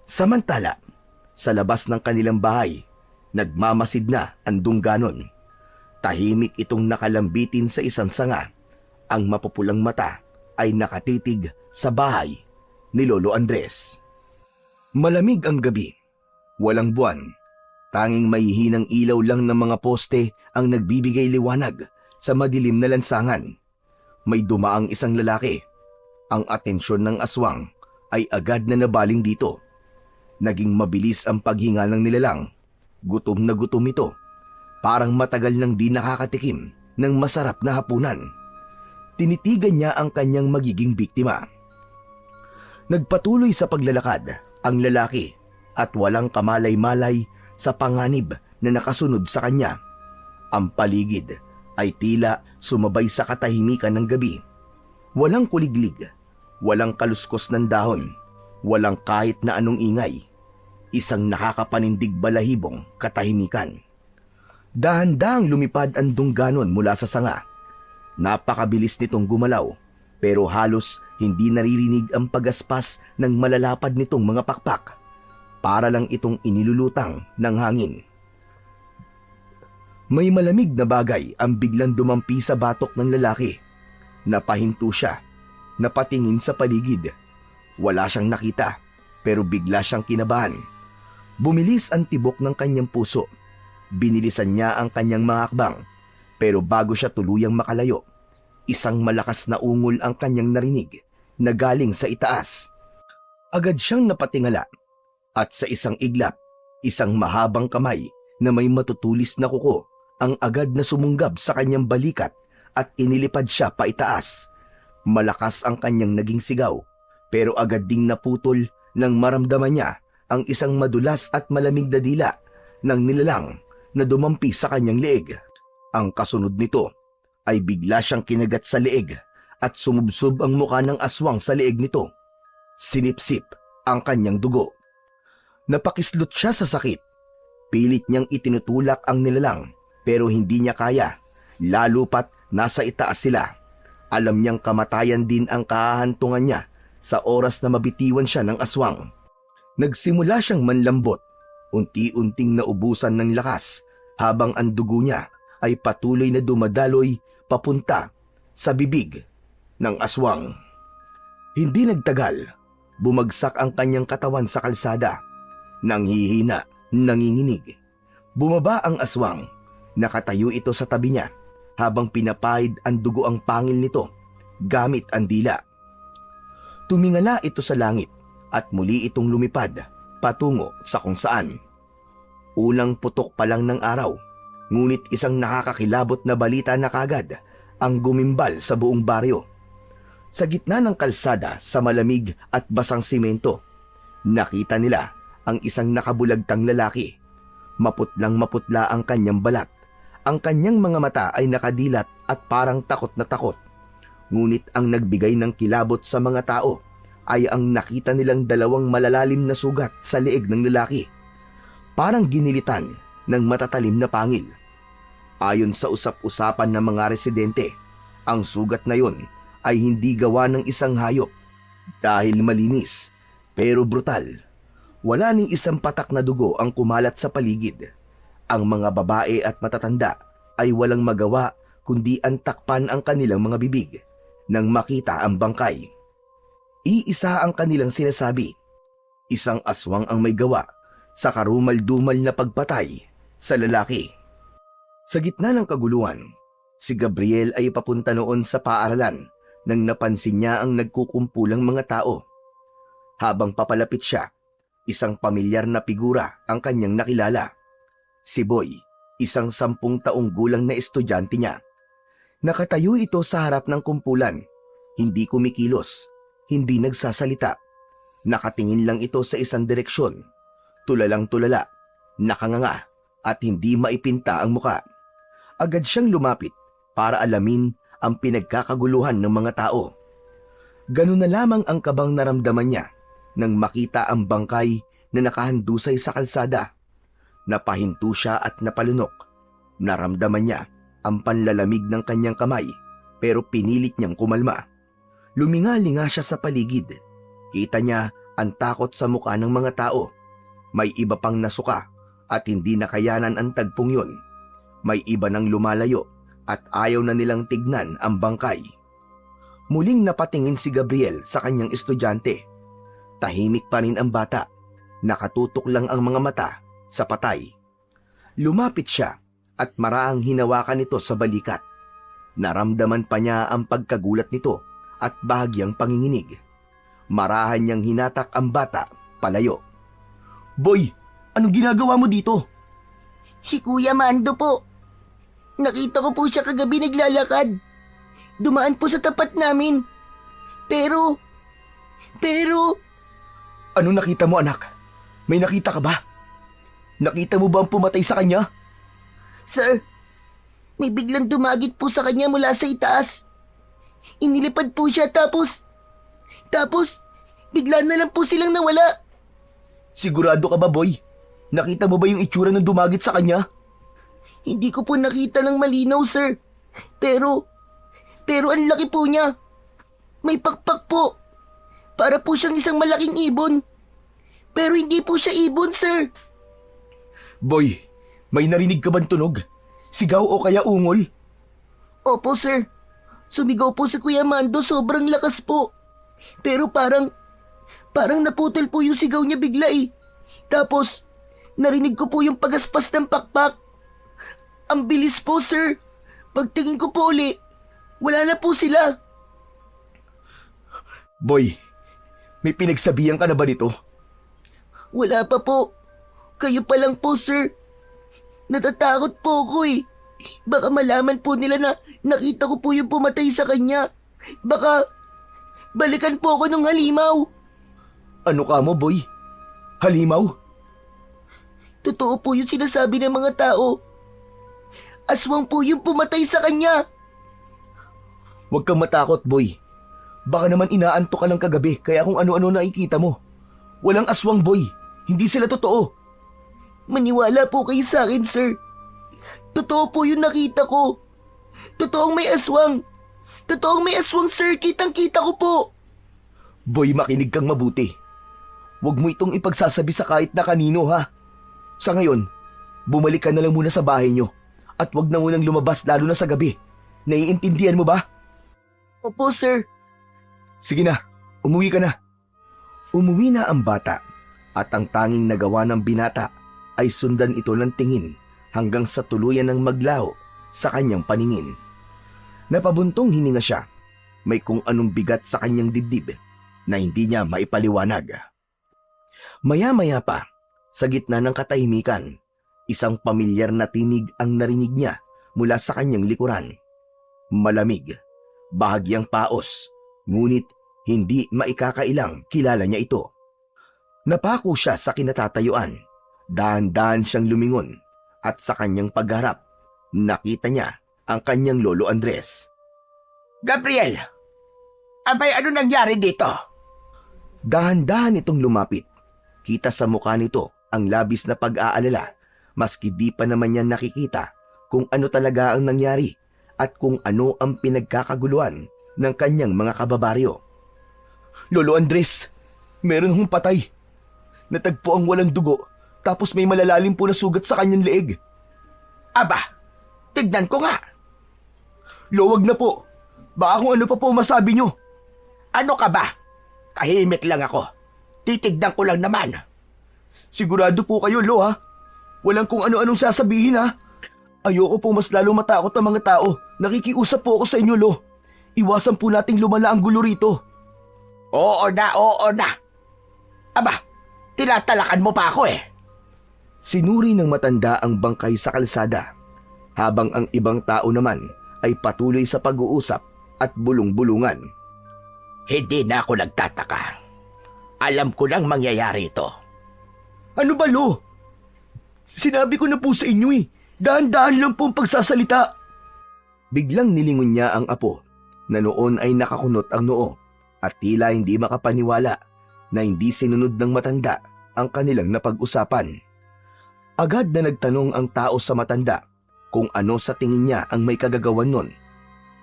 Samantala, sa labas ng kanilang bahay, nagmamasid na ang dungganon. Tahimik itong nakalambitin sa isang sanga. Ang mapupulang mata ay nakatitig sa bahay ni Lolo Andres. Malamig ang gabi. Walang buwan. Tanging may hinang ilaw lang ng mga poste ang nagbibigay liwanag sa madilim na lansangan. May dumaang isang lalaki. Ang atensyon ng aswang ay agad na nabaling dito. Naging mabilis ang paghinga ng nilalang. Gutom na gutom ito. Parang matagal nang di nakakatikim ng masarap na hapunan. Tinitigan niya ang kanyang magiging biktima. Nagpatuloy sa paglalakad ang lalaki at walang kamalay-malay sa panganib na nakasunod sa kanya. Ang paligid ay tila sumabay sa katahimikan ng gabi. Walang kuliglig, walang kaluskos ng dahon, walang kahit na anong ingay. Isang nakakapanindig balahibong katahimikan. Dahan-dahang lumipad ang dungganon mula sa sanga. Napakabilis nitong gumalaw, pero halos hindi naririnig ang pagaspas ng malalapad nitong mga pakpak. Para lang itong inilulutang ng hangin. May malamig na bagay ang biglang dumampi sa batok ng lalaki. Napahinto siya, napatingin sa paligid. Wala siyang nakita, pero bigla siyang kinabahan. Bumilis ang tibok ng kanyang puso. Binilisan niya ang kanyang mga hakbang, pero bago siya tuluyang makalayo, isang malakas na ungol ang kanyang narinig na galing sa itaas. Agad siyang napatingala at sa isang iglap, isang mahabang kamay na may matutulis na kuko ang agad na sumunggab sa kanyang balikat at inilipad siya paitaas. Malakas ang kanyang naging sigaw, pero agad ding naputol nang maramdaman niya ang isang madulas at malamig na dila ng nilalang na dumampi sa kanyang leeg. Ang kasunod nito ay bigla siyang kinagat sa leeg at sumubsob ang muka ng aswang sa leeg nito. Sinipsip ang kanyang dugo. Napakislot siya sa sakit. Pilit niyang itinutulak ang nilalang pero hindi niya kaya, lalo pat nasa itaas sila. Alam niyang kamatayan din ang kahahantungan niya sa oras na mabitiwan siya ng aswang. Nagsimula siyang manlambot, unti-unting naubusan ng lakas habang ang dugo niya ay patuloy na dumadaloy papunta sa bibig ng aswang. Hindi nagtagal, bumagsak ang kanyang katawan sa kalsada. Nanghihina, nanginginig. Bumaba ang aswang. Nakatayo ito sa tabi niya habang pinapahid ang dugo ang pangil nito gamit ang dila. Tumingala ito sa langit at muli itong lumipad patungo sa kung saan. Unang putok pa lang ng araw, ngunit isang nakakakilabot na balita na kagad ang gumimbal sa buong baryo. Sa gitna ng kalsada sa malamig at basang simento, nakita nila ang isang nakabulagtang lalaki. Maputlang maputla ang kanyang balat. Ang kanyang mga mata ay nakadilat at parang takot na takot. Ngunit ang nagbigay ng kilabot sa mga tao ay ang nakita nilang dalawang malalalim na sugat sa leeg ng lalaki. Parang ginilitan ng matatalim na pangil. Ayon sa usap-usapan ng mga residente, ang sugat na yon ay hindi gawa ng isang hayop. Dahil malinis pero brutal. Wala ning isang patak na dugo ang kumalat sa paligid. Ang mga babae at matatanda ay walang magawa kundi antakpan ang kanilang mga bibig nang makita ang bangkay. Iisa ang kanilang sinasabi. Isang aswang ang may gawa sa karumal-dumal na pagpatay sa lalaki. Sa gitna ng kaguluhan, si Gabriel ay papunta noon sa paaralan nang napansin niya ang nagkukumpulang mga tao. Habang papalapit siya, isang pamilyar na figura ang kanyang nakilala. Si Boy, isang 10 taong gulang na estudyante niya. Nakatayo ito sa harap ng kumpulan, hindi kumikilos, hindi nagsasalita. Nakatingin lang ito sa isang direksyon, tulalang tulala, nakanganga at hindi maipinta ang muka. Agad siyang lumapit para alamin ang pinagkakaguluhan ng mga tao. Ganun na lamang ang kabang naramdaman niya nang makita ang bangkay na nakahandusay sa kalsada. Napahinto siya at napalunok. Naramdaman niya ang panlalamig ng kanyang kamay pero pinilit niyang kumalma. Luminga-linga siya sa paligid. Kita niya ang takot sa mukha ng mga tao. May iba pang nasuka at hindi nakayanan ang tagpong yun. May iba nang lumalayo at ayaw na nilang tignan ang bangkay. Muling napatingin si Gabriel sa kanyang estudyante. Tahimik pa rin ang bata. Nakatutok lang ang mga mata sa patay. Lumapit siya at maraang hinawakan nito sa balikat. Naramdaman pa niya ang pagkagulat nito at bahagyang panginginig. Marahan niyang hinatak ang bata palayo. "Boy, anong ginagawa mo dito?"
Si Kuya Mando po. Nakita ko po siya kagabi naglalakad. Dumaan po sa tapat namin. Pero...
"Ano nakita mo, anak? May nakita ka ba? Nakita mo ba ang pumatay sa kanya?"
Sir, may biglang dumagit po sa kanya mula sa itaas. Inilipad po siya tapos bigla na lang po silang nawala.
"Sigurado ka ba, boy? Nakita mo ba yung itsura ng dumagit sa kanya?"
Hindi ko po nakita ng malinaw, sir. Pero ang laki po niya. May pakpak po. Para po siyang isang malaking ibon. Pero hindi po siya ibon, sir.
"Boy, may narinig ka bang tunog? Sigaw o kaya ungol?"
Opo, sir. Sumigaw po si Kuya Mando, sobrang lakas po. Pero parang naputol po yung sigaw niya bigla eh. Tapos, narinig ko po yung pagaspas ng pakpak. Ang bilis po, sir. Pagtingin ko po uli, wala na po sila.
"Boy, may pinagsabihan ka na ba nito?"
Wala pa po. Kayo pa lang po, sir. Natatakot po ako eh. Baka malaman po nila na nakita ko po yung pumatay sa kanya. Baka balikan po ako ng halimaw.
Ano ka mo, boy? Halimaw?
Totoo po yung sinasabi ng mga tao. Aswang po yung pumatay sa kanya.
Huwag kang matakot, boy. Baka naman inaanto ka lang kagabi kaya kung ano-ano nakikita mo. Walang aswang, boy. Hindi sila totoo.
Maniwala po kayo sa akin, sir. Totoo po yung nakita ko. Totoong may aswang. Totoong may aswang, sir. Kitang-kita ko po.
Boy, makinig kang mabuti. Huwag mo itong ipagsasabi sa kahit na kanino, ha? Sa ngayon, bumalik ka na lang muna sa bahay nyo. At huwag na munang lumabas lalo na sa gabi. Naiintindihan mo ba?
Opo, sir.
Sige na, umuwi ka na. Umuwi na ang bata at ang tanging nagawa ng binata ay sundan ito ng tingin hanggang sa tuluyan ng maglaho sa kanyang paningin. Napabuntong hininga siya. May kung anong bigat sa kanyang dibdib na hindi niya maipaliwanag. Maya-maya pa, sa gitna ng katahimikan, isang pamilyar na tinig ang narinig niya mula sa kanyang likuran. Malamig, bahagyang paos, ngunit hindi maikakailang kilala niya ito. Napako siya sa kinatatayuan. Dahan-dahan siyang lumingon at sa kanyang pagharap, nakita niya ang kanyang lolo Andres.
Gabriel! Abay, ano nangyari dito?
Dahan-dahan itong lumapit. Kita sa mukha nito ang labis na pag-aalala, maski di pa naman niya nakikita kung ano talaga ang nangyari at kung ano ang pinagkakaguluhan ng kanyang mga kababaryo. Lolo Andres, meron hong patay. Natagpo ang walang dugo, tapos may malalalim po na sugat sa kanyang leeg.
Aba, tignan ko nga.
Luwag na po. Baka kung ano pa po masabi nyo.
Ano ka ba? Tahimik lang ako. Titignan ko lang naman.
Sigurado po kayo, Lo, ha? Walang kung ano-anong sasabihin, ha? Ayoko po mas lalong matakot ang mga tao. Nakikiusap po ako sa inyo, Lo. Iwasan po nating lumala ang gulo rito.
Oo na. Aba, tinatalakan mo pa ako eh.
Sinuri ng matanda ang bangkay sa kalsada, habang ang ibang tao naman ay patuloy sa pag-uusap at bulong-bulungan.
Hindi na ako nagtataka. Alam ko nang mangyayari ito.
Ano ba, Lo? Sinabi ko na po sa inyo eh. Dahan-dahan lang po ang pagsasalita. Biglang nilingon niya ang apo na noon ay nakakunot ang noo at tila hindi makapaniwala na hindi sinunod ng matanda ang kanilang napag-usapan. Agad na nagtanong ang tao sa matanda kung ano sa tingin niya ang may kagagawan nun.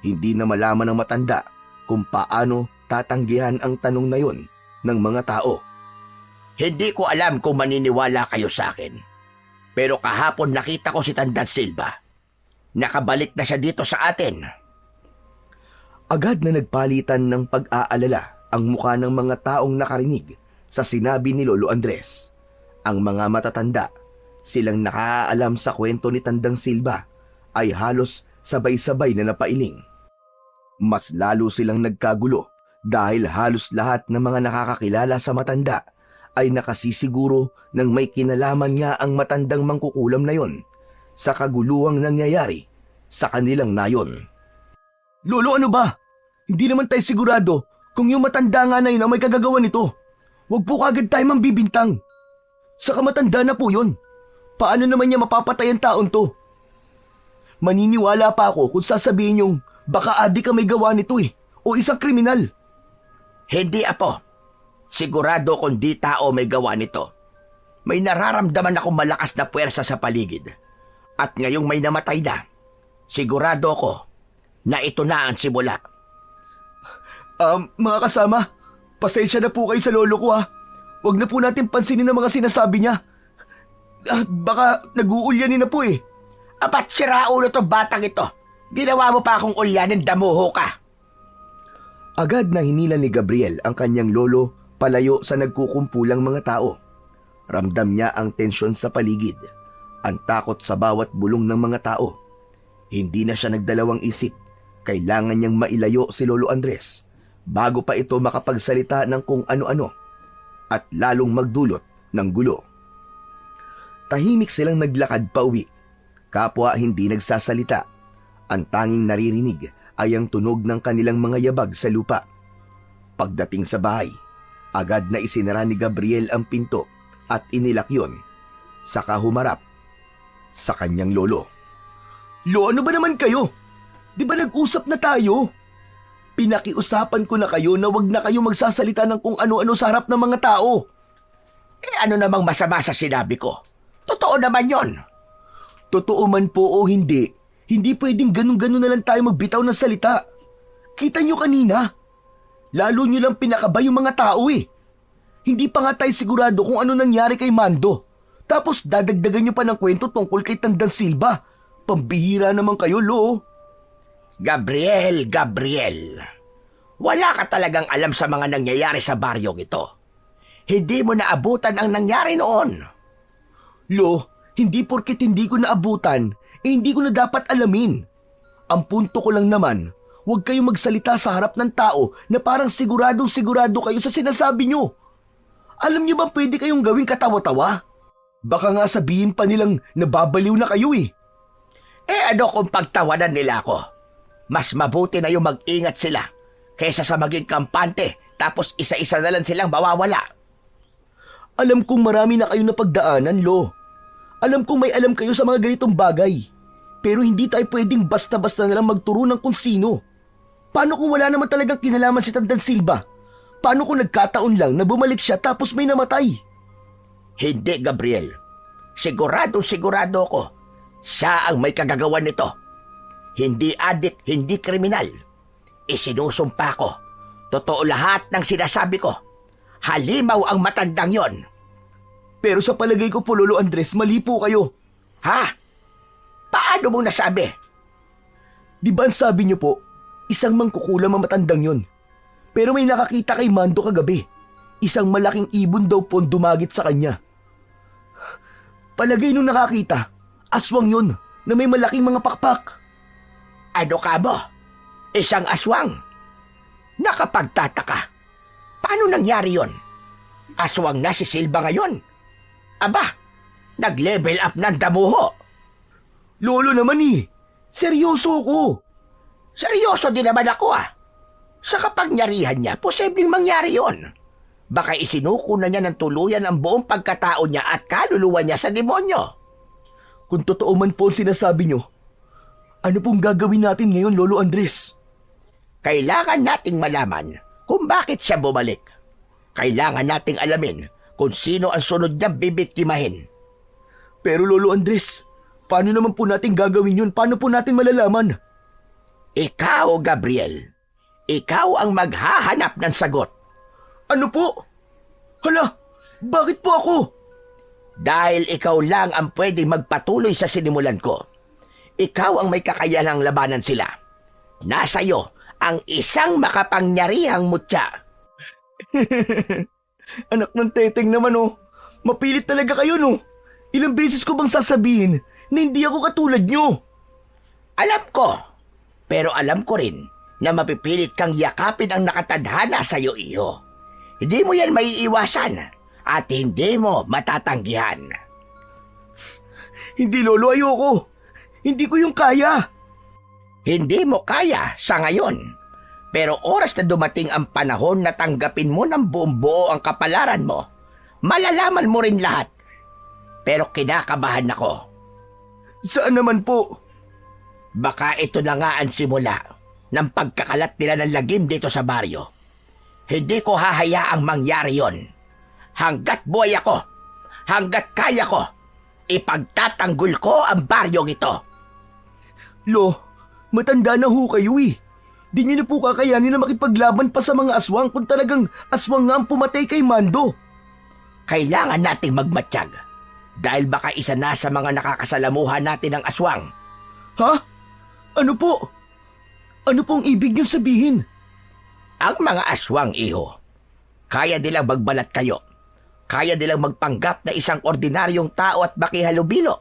Hindi na malaman ng matanda kung paano tatanggihan ang tanong na yon ng mga tao.
Hindi ko alam kung maniniwala kayo sa akin. Pero kahapon nakita ko si Tandang Silva. Nakabalik na siya dito sa atin.
Agad na nagpalitan ng pag-aalala ang mukha ng mga taong nakarinig sa sinabi ni Lolo Andres. Ang mga matatanda, silang nakaalam sa kwento ni Tandang Silva, ay halos sabay-sabay na napailing. Mas lalo silang nagkagulo dahil halos lahat ng mga nakakakilala sa matanda ay nakasisiguro ng may kinalaman nga ang matandang mangkukulam na yon sa kaguluhang nangyayari sa kanilang nayon. Lolo, ano ba? Hindi naman tayo sigurado kung yung matanda nga na yun ang may kagagawa nito. Huwag po kagad tayo mambibintang. Saka matanda na po yun. Paano naman niya mapapatay ang taon to? Maniniwala pa ako kung sasabihin yung baka adik ka may gawa nito eh, o isang kriminal.
Hindi, apo. Sigurado kung di tao may gawa nito. May nararamdaman akong malakas na puwersa sa paligid. At ngayong may namatay na, sigurado ko na ito na ang simula.
Mga kasama, pasensya na po kayo sa lolo ko ha. Huwag na po natin pansinin ang mga sinasabi niya. Baka nag-uulyanin na po eh.
Apat siraulo to batang ito. Ginawa mo pa akong ulyanin, damuho ka.
Agad na hinila ni Gabriel ang kanyang lolo palayo sa nagkukumpulang mga tao. Ramdam niya ang tensyon sa paligid, ang takot sa bawat bulong ng mga tao. Hindi na siya nagdalawang isip. Kailangan niyang mailayo si Lolo Andres bago pa ito makapagsalita ng kung ano-ano at lalong magdulot ng gulo. Tahimik silang naglakad pa uwi Kapwa hindi nagsasalita. Ang tanging naririnig ay ang tunog ng kanilang mga yabag sa lupa. Pagdating sa bahay, agad na isinara ni Gabriel ang pinto at inilak yun. Saka humarap sa kanyang lolo. Lo, ano ba naman kayo? Di ba nag-usap na tayo? Pinakiusapan ko na kayo na wag na kayo magsasalita ng kung ano-ano sa harap ng mga tao.
Ano namang masama sa sinabi ko? Totoo naman yon.
Totoo man po o hindi, hindi pwedeng ganun-ganun na lang tayo magbitaw ng salita. Kita nyo kanina. Lalo nyo lang pinakaba yung mga tao eh. Hindi pa nga tayo sigurado kung ano nangyari kay Mando. Tapos dadagdagan nyo pa ng kwento tungkol kay Tandang Silva. Pambihira naman kayo, Lo.
Gabriel. Wala ka talagang alam sa mga nangyayari sa baryong ito. Hindi mo naabutan ang nangyari noon.
Lo, hindi porket hindi ko naabutan, hindi ko na dapat alamin. Ang punto ko lang naman, huwag kayong magsalita sa harap ng tao na parang siguradong-sigurado kayo sa sinasabi nyo. Alam nyo ba pwede kayong gawing katawa-tawa? Baka nga sabihin pa nilang nababaliw na kayo eh.
Ano kung pagtawanan nila ako? Mas mabuti na yung mag-ingat sila kaysa sa maging kampante tapos isa-isa na lang silang mawawala.
Alam kong marami na kayo napagdaanan, Lo. Alam kong may alam kayo sa mga ganitong bagay. Pero hindi tayo pwedeng basta-basta na lang magturo ng kung sino. Paano kung wala naman talagang kinalaman si Tandang Silva? Paano kung nagkataon lang na bumalik siya tapos may namatay?
Hindi, Gabriel. Sigurado ko. Siya ang may kagagawan nito. Hindi adik, hindi kriminal. Isinusumpa ko. Totoo lahat ng sinasabi ko. Halimaw ang matandang yon.
Pero sa palagay ko po, Lolo Andres, mali po kayo.
Ha? Paano mo nasabi?
Di ba ang sabi niyo po, isang mangkukulam ang matandang yon. Pero may nakakita kay Mando kagabi. Isang malaking ibon daw po ang dumagit sa kanya. Palagay nung nakakita, aswang yon na may malaking mga pakpak.
Ano ka mo? Isang aswang? Nakapagtataka. Paano nangyari yon? Aswang na si Silva ngayon. Aba, nag-level up ng damuho.
Lolo naman eh, seryoso ko.
Seryoso din naman ako Sa kapangyarihan niya, posibleng mangyari yon. Baka isinuko na niya ng tuluyan ang buong pagkatao niya at kaluluwa niya sa demonyo.
Kung totoo man po ang sinasabi niyo, ano pong gagawin natin ngayon, Lolo Andres?
Kailangan nating malaman kung bakit siya bumalik. Kailangan nating alamin kung sino ang sunod niyang bibiktimahin.
Pero Lolo Andres, paano naman po natin gagawin yun? Paano po natin malalaman?
Ikaw, Gabriel. Ikaw ang maghahanap ng sagot.
Ano po? Hala, bakit po ako?
Dahil ikaw lang ang pwedeng magpatuloy sa sinimulan ko. Ikaw ang may kakayanang labanan sila. Nasa iyo ang isang makapangyarihang mutya.
Anak ng teteng naman oh. Mapilit talaga kayo no. Ilang beses ko bang sasabihin na hindi ako katulad nyo?
Alam ko. Pero alam ko rin na mapipilit kang yakapin ang nakatadhana sa iyo, iho. Hindi mo yan maiiwasan at hindi mo matatanggihan.
Hindi, Lolo, ayoko. Hindi ko yung kaya.
Hindi mo kaya sa ngayon. Pero oras na dumating ang panahon na tanggapin mo ng buong buo ang kapalaran mo, malalaman mo rin lahat. Pero kinakabahan ako.
Saan naman po?
Baka ito na nga ang simula ng pagkakalat nila ng lagim dito sa baryo. Hindi ko hahayaang mangyari yon. Hanggat buhay ako, hanggat kaya ko, ipagtatanggol ko ang baryong ito.
Lo, matanda na ho kayo eh. Di nyo na po kakayanin na makipaglaban pa sa mga aswang kung talagang aswang nga ang pumatay kay Mando.
Kailangan nating magmatsyag dahil baka isa na sa mga nakakasalamuhan natin ng aswang.
Ha? Ano po? Ano pong ibig nyo sabihin?
Ang mga aswang, iho, kaya nilang magbalat kayo. Kaya nilang magpanggap na isang ordinaryong tao at makihalubilo.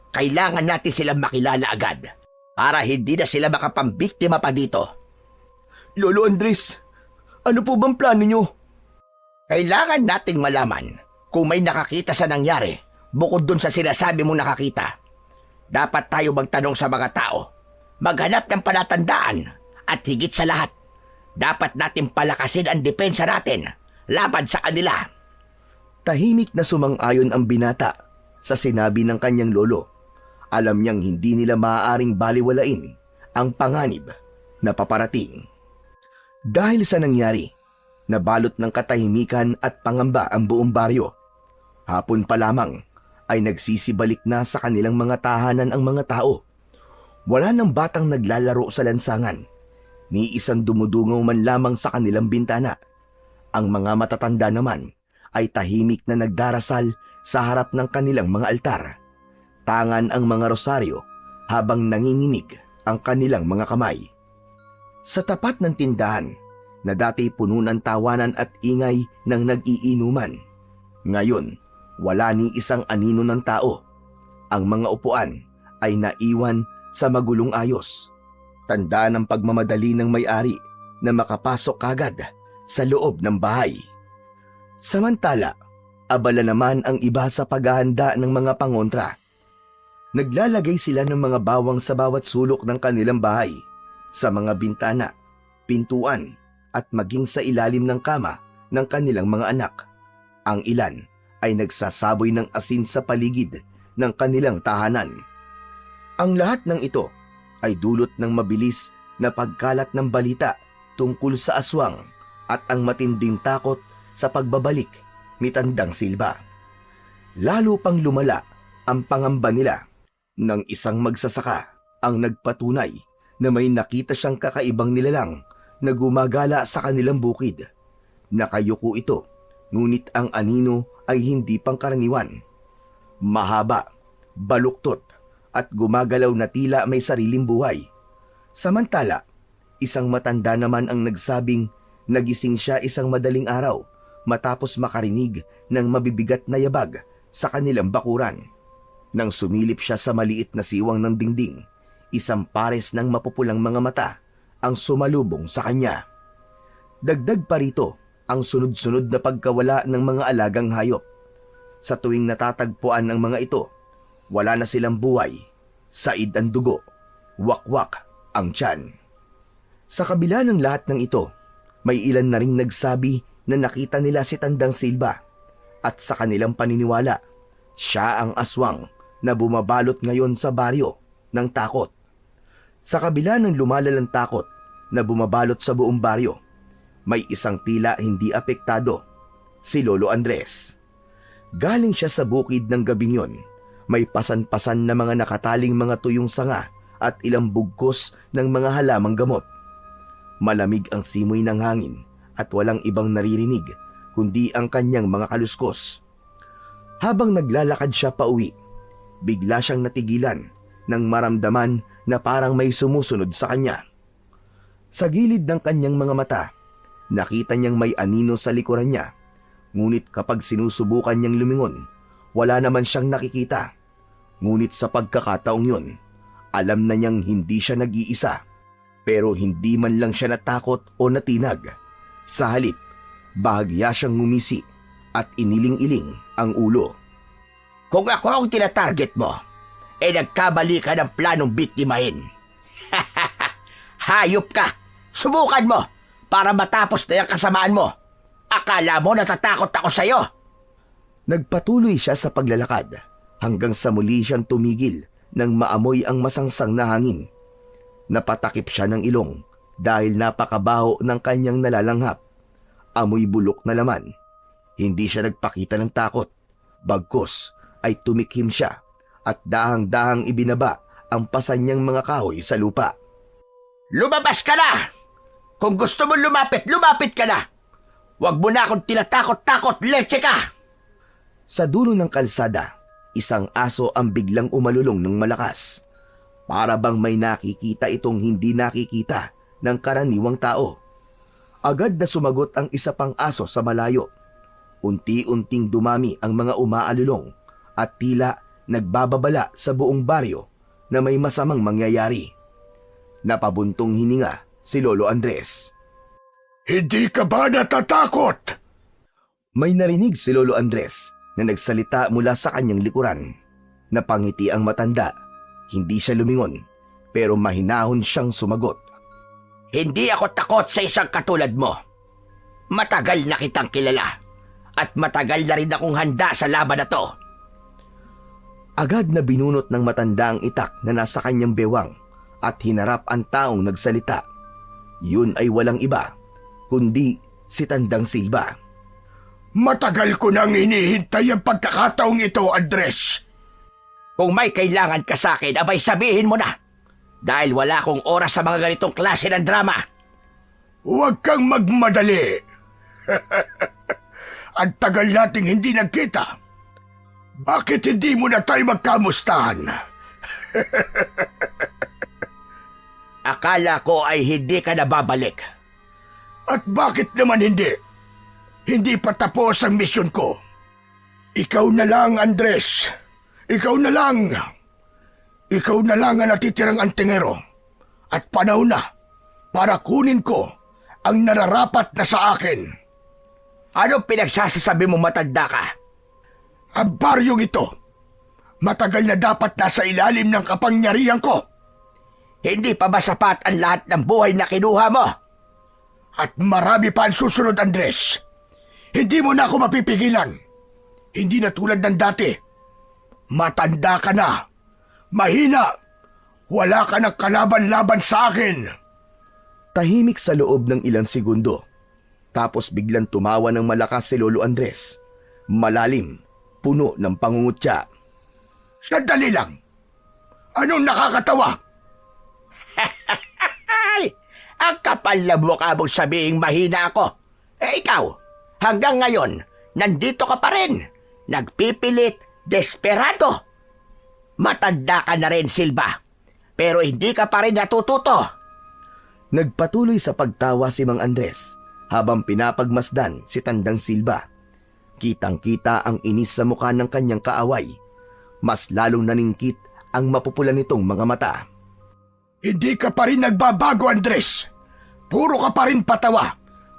Kailangan natin silang makilala agad para hindi na sila makapambiktima pa dito.
Lolo Andres, ano po bang plano nyo?
Kailangan nating malaman kung may nakakita sa nangyari bukod dun sa sinasabi mong nakakita. Dapat tayo magtanong sa mga tao, maghanap ng palatandaan, at higit sa lahat, dapat natin palakasin ang depensa natin laban sa kanila.
Tahimik na sumang-ayon ang binata sa sinabi ng kanyang lolo. Alam niyang hindi nila maaaring baliwalain ang panganib na paparating. Dahil sa nangyari, nabalot ng katahimikan at pangamba ang buong baryo. Hapon pa lamang ay nagsisibalik na sa kanilang mga tahanan ang mga tao. Wala nang batang naglalaro sa lansangan, ni isang dumudungaw man lamang sa kanilang bintana. Ang mga matatanda naman ay tahimik na nagdarasal sa harap ng kanilang mga altar. Tangan ang mga rosaryo habang nanginginig ang kanilang mga kamay. Sa tapat ng tindahan na dati puno ng tawanan at ingay ng nag-iinuman, ngayon wala ni isang anino ng tao. Ang mga upuan ay naiwan sa magulong ayos. Tanda ng pagmamadali ng may-ari na makapasok kagad sa loob ng bahay. Samantala, abala naman ang iba sa paghahanda ng mga pangontra. Naglalagay sila ng mga bawang sa bawat sulok ng kanilang bahay, sa mga bintana, pintuan, at maging sa ilalim ng kama ng kanilang mga anak. Ang ilan ay nagsasaboy ng asin sa paligid ng kanilang tahanan. Ang lahat ng ito ay dulot ng mabilis na pagkalat ng balita tungkol sa aswang at ang matinding takot sa pagbabalik ni Tandang Silba. Lalo pang lumala ang pangamba nila nang isang magsasaka ang nagpatunay na may nakita siyang kakaibang nilalang na gumagala sa kanilang bukid. Nakayuko ito, ngunit ang anino ay hindi pangkaraniwan. Mahaba, baluktot, at gumagalaw na tila may sariling buhay. Samantala, isang matanda naman ang nagsabing nagising siya isang madaling araw matapos makarinig ng mabibigat na yabag sa kanilang bakuran. Nang sumilip siya sa maliit na siwang ng dingding, isang pares ng mapupulang mga mata ang sumalubong sa kanya. Dagdag pa rito ang sunod-sunod na pagkawala ng mga alagang hayop. Sa tuwing natatagpuan ng mga ito, wala na silang buhay, said ang dugo, wakwak ang tiyan. Sa kabila ng lahat ng ito, may ilan na ring nagsabi na nakita nila si Tandang Silba at sa kanilang paniniwala, siya ang aswang na bumabalot ngayon sa baryo ng takot. Sa kabila ng lumalalang takot na bumabalot sa buong baryo, may isang tila hindi apektado, si Lolo Andres. Galing siya sa bukid ng gabing yon, may pasan-pasan na mga nakataling mga tuyong sanga at ilang bugkos ng mga halamang gamot. Malamig ang simoy ng hangin at walang ibang naririnig kundi ang kanyang mga kaluskos. Habang naglalakad siya pauwi, bigla siyang natigilan nang maramdaman na parang may sumusunod sa kanya. Sa gilid ng kanyang mga mata, nakita niyang may anino sa likuran niya, ngunit kapag sinusubukan niyang lumingon, wala naman siyang nakikita. Ngunit sa pagkakataong yun, alam na niyang hindi siya nag-iisa, pero hindi man lang siya natakot o natinag. Sa halip, bahagya siyang ngumisi at iniling-iling ang ulo.
Kung ako ang tinatarget mo, nagkamali ka ng planong biktimahin. Hayop ka! Subukan mo para matapos na yung kasamaan mo. Akala mo natatakot ako sa'yo?
Nagpatuloy siya sa paglalakad hanggang sa muli siyang tumigil nang maamoy ang masangsang na hangin. Napatakip siya ng ilong dahil napakabaho ng kanyang nalalanghap. Amoy bulok na laman. Hindi siya nagpakita ng takot. Bagkus ay tumikhim siya at dahang-dahang ibinaba ang pasan niyang mga kahoy sa lupa.
Lumabas ka na! Kung gusto mo lumapit, lumapit ka na! Huwag mo na akong tinatakot-takot, leche ka!
Sa dulo ng kalsada, isang aso ang biglang umalulong ng malakas. Para bang may nakikita itong hindi nakikita ng karaniwang tao. Agad na sumagot ang isa pang aso sa malayo. Unti-unting dumami ang mga umaalulong at tila nagbababala sa buong baryo na may masamang mangyayari. Napabuntong hininga si Lolo Andres.
Hindi ka ba natatakot?
May narinig si Lolo Andres na nagsalita mula sa kanyang likuran. Napangiti ang matanda Hindi siya lumingon, pero mahinahon siyang sumagot.
Hindi ako takot sa isang katulad mo. Matagal na kitang kilala at matagal na rin akong handa sa laban na to.
Agad na binunot ng matanda ang itak na nasa kanyang bewang at hinarap ang taong nagsalita. Yun ay walang iba, kundi si Tandang Silva.
Matagal ko nang hinihintay ang pagkakataong ito, Andres.
Kung may kailangan ka sa akin, abay sabihin mo na. Dahil wala akong oras sa mga ganitong klase ng drama.
Huwag kang magmadali. Ang tagal nating hindi nagkita. Bakit hindi mo na tayo magkamustahan?
Akala ko ay hindi ka nababalik.
At bakit naman hindi? Hindi pa tapos ang misyon ko. Ikaw na lang, Andres. Ikaw na lang. Ikaw na lang ang natitirang antingero. At panahon na para kunin ko ang nararapat na sa akin.
Anong pinagsasasabi mo, matanda ka?
Ang baryong ito, matagal na dapat nasa ilalim ng kapangyarihan ko.
Hindi pa ba sapat ang lahat ng buhay na kinuha mo?
At marami pa ang susunod, Andres. Hindi mo na ako mapipigilan. Hindi na tulad ng dati. Matanda ka na. Mahina. Wala ka ng kalaban-laban sa akin.
Tahimik sa loob ng ilang segundo. Tapos biglang tumawa ng malakas si Lolo Andres. Malalim, puno ng pangungutya.
Sandali lang. Anong nakakatawa?
Ay, ang kapal na mukha mong sabihing mahina ako. Ikaw, hanggang ngayon, nandito ka pa rin. Nagpipilit, desperado. Matanda ka na rin, Silva. Pero hindi ka pa rin natututo.
Nagpatuloy sa pagtawa si Mang Andres habang pinapagmasdan si Tandang Silva. Kitang-kita ang inis sa mukha ng kanyang kaaway. Mas lalong naningkit ang mapupula nitong mga mata.
Hindi ka pa rin nagbabago, Andres. Puro ka pa rin patawa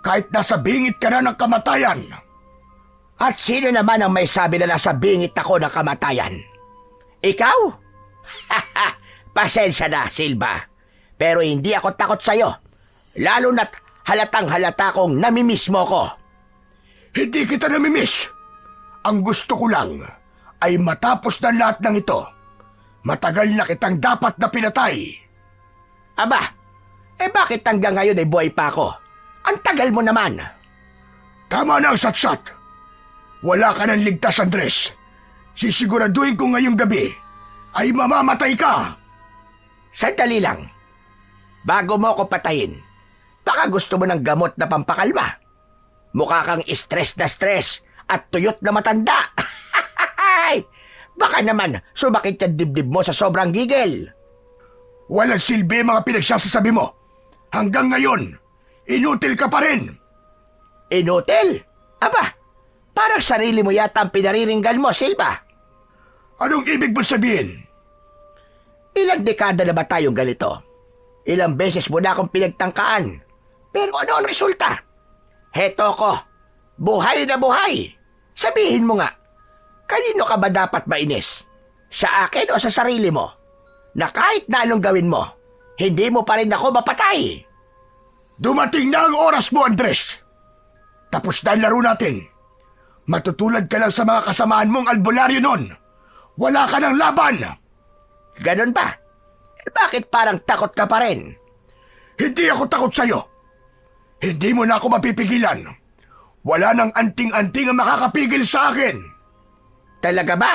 kahit nasa bingit ka na ng kamatayan.
At sino naman ang may sabi na nasa bingit ako ng kamatayan? Ikaw? Pasensya na, Silva. Pero hindi ako takot sa'yo. Lalo na't halatang halata kong namimiss mo ko.
Hindi kita namimiss. Ang gusto ko lang ay matapos na lahat ng ito. Matagal na kitang dapat na pinatay.
Aba, bakit hanggang ngayon ay buhay pa ako? Ang tagal mo naman.
Tama na ang satsat. Wala ka ng ligtas, Andres. Sisiguraduhin ko ngayong gabi ay mamamatay ka.
Sandali lang. Bago mo ako patayin, baka gusto mo ng gamot na pampakalma. Mukha kang stress na stress at tuyot na matanda. Baka naman sumakit yung dibdib mo sa sobrang gigil.
Walang silbi mga pinagsasasabi mo. Hanggang ngayon, inutil ka pa rin.
Inutil? Aba, parang sarili mo yata ang pinariringgan mo, Silva.
Anong ibig mo sabihin?
Ilang dekada na ba tayong ganito? Ilang beses mo na akong pinagtangkaan. Pero ano ang resulta? Heto ko, buhay na buhay. Sabihin mo nga, kanino ka ba dapat mainis? Sa akin o sa sarili mo? Na kahit na anong gawin mo, hindi mo pa rin ako mapatay.
Dumating na ang oras mo, Andres. Tapos na ang laro natin. Matutulad ka lang sa mga kasamaan mong albularyo nun. Wala ka ng laban.
Ganon ba? Bakit parang takot ka pa rin?
Hindi ako takot sa'yo. Hindi mo na ako mapipigilan. Wala nang anting-anting ang makakapigil sa akin.
Talaga ba?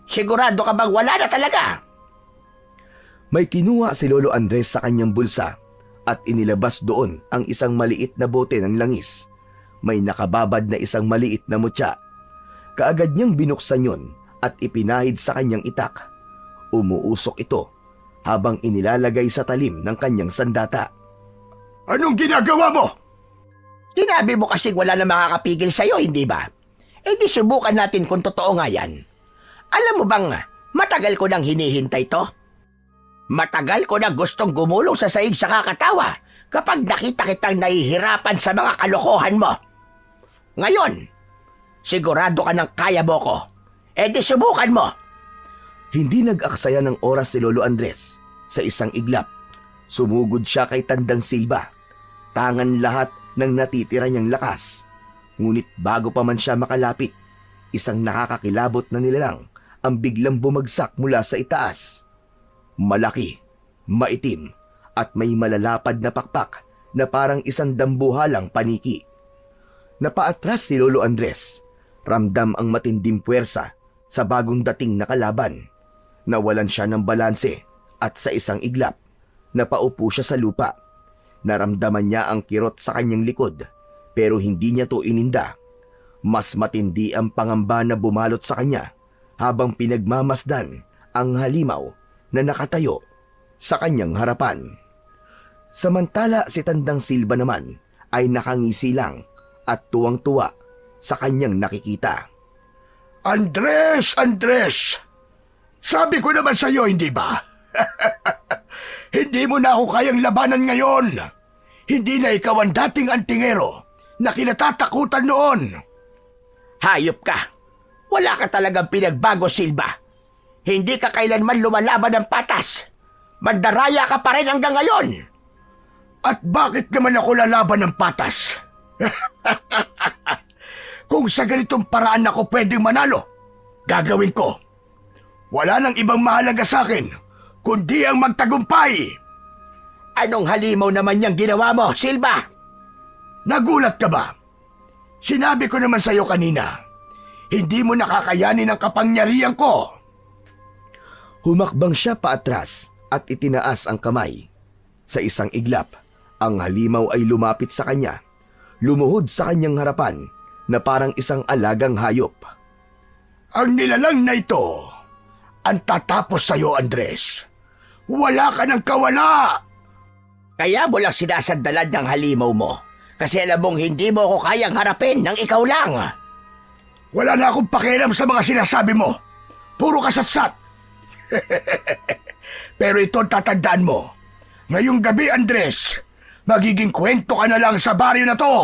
Sigurado ka bang wala na talaga?
May kinuha si Lolo Andres sa kanyang bulsa at inilabas doon ang isang maliit na bote ng langis. May nakababad na isang maliit na mutya. Kaagad niyang binuksan yon at ipinahid sa kanyang itak. Umuusok ito habang inilalagay sa talim ng kanyang sandata.
Anong ginagawa mo?
Sinabi mo kasing wala na makakapigil sa'yo, hindi ba? Di subukan natin kung totoo nga yan. Alam mo bang matagal ko nang hinihintay to? Matagal ko na gustong gumulong sa saig sa kakatawa kapag nakita kitang nahihirapan sa mga kalokohan mo. Ngayon, sigurado ka ng kaya mo ko. Di subukan mo.
Hindi nag-aksaya ng oras si Lolo Andres. Sa isang iglap, sumugod siya kay Tandang Silva. Tangan lahat ng natitira niyang lakas. Ngunit bago pa man siya makalapit, isang nakakakilabot na nilalang ang biglang bumagsak mula sa itaas. Malaki, maitim, at may malalapad na pakpak na parang isang dambuhalang paniki. Napaatras si Lolo Andres. Ramdam ang matinding puwersa sa bagong dating na kalaban. Nawalan siya ng balanse at sa isang iglap, napaupo siya sa lupa. Naramdaman niya ang kirot sa kanyang likod pero hindi niya to ininda. Mas matindi ang pangamba na bumalot sa kanya habang pinagmamasdan ang halimaw na nakatayo sa kanyang harapan. Samantala si Tandang Silva naman ay nakangisi lang at tuwang-tuwa sa kanyang nakikita.
Andres! Andres! Sabi ko naman sa iyo, hindi ba? Hindi mo na ako kayang labanan ngayon. Hindi na ikaw ang dating antingero na kinatatakutan noon.
Hayop ka! Wala ka talagang pinagbago, Silva. Hindi ka kailanman lumalaban ng patas. Mandaraya ka pa rin hanggang ngayon.
At bakit naman ako lalaban ng patas? Kung sa ganitong paraan ako pwedeng manalo, gagawin ko. Wala nang ibang mahalaga sa akin, kundi ang magtagumpay.
Anong halimaw naman niyang ginawa mo, Silva?
Nagulat ka ba? Sinabi ko naman sa iyo kanina, hindi mo nakakayanin ang kapangyarihan ko.
Humakbang siya paatras at itinaas ang kamay. Sa isang iglap, ang halimaw ay lumapit sa kanya. Lumuhod sa kanyang harapan na parang isang alagang hayop.
Ang nilalang na ito, ang tatapos sa iyo, Andres. Wala ka ng kawala!
Kaya mo lang sinasandalan ng halimaw mo. Kasi alam mong hindi mo ako kayang harapin ng ikaw lang.
Wala na akong pakialam sa mga sinasabi mo. Puro kasatsat. Pero ito tatandaan mo. Ngayong gabi, Andres, magiging kwento ka na lang sa baryo na to.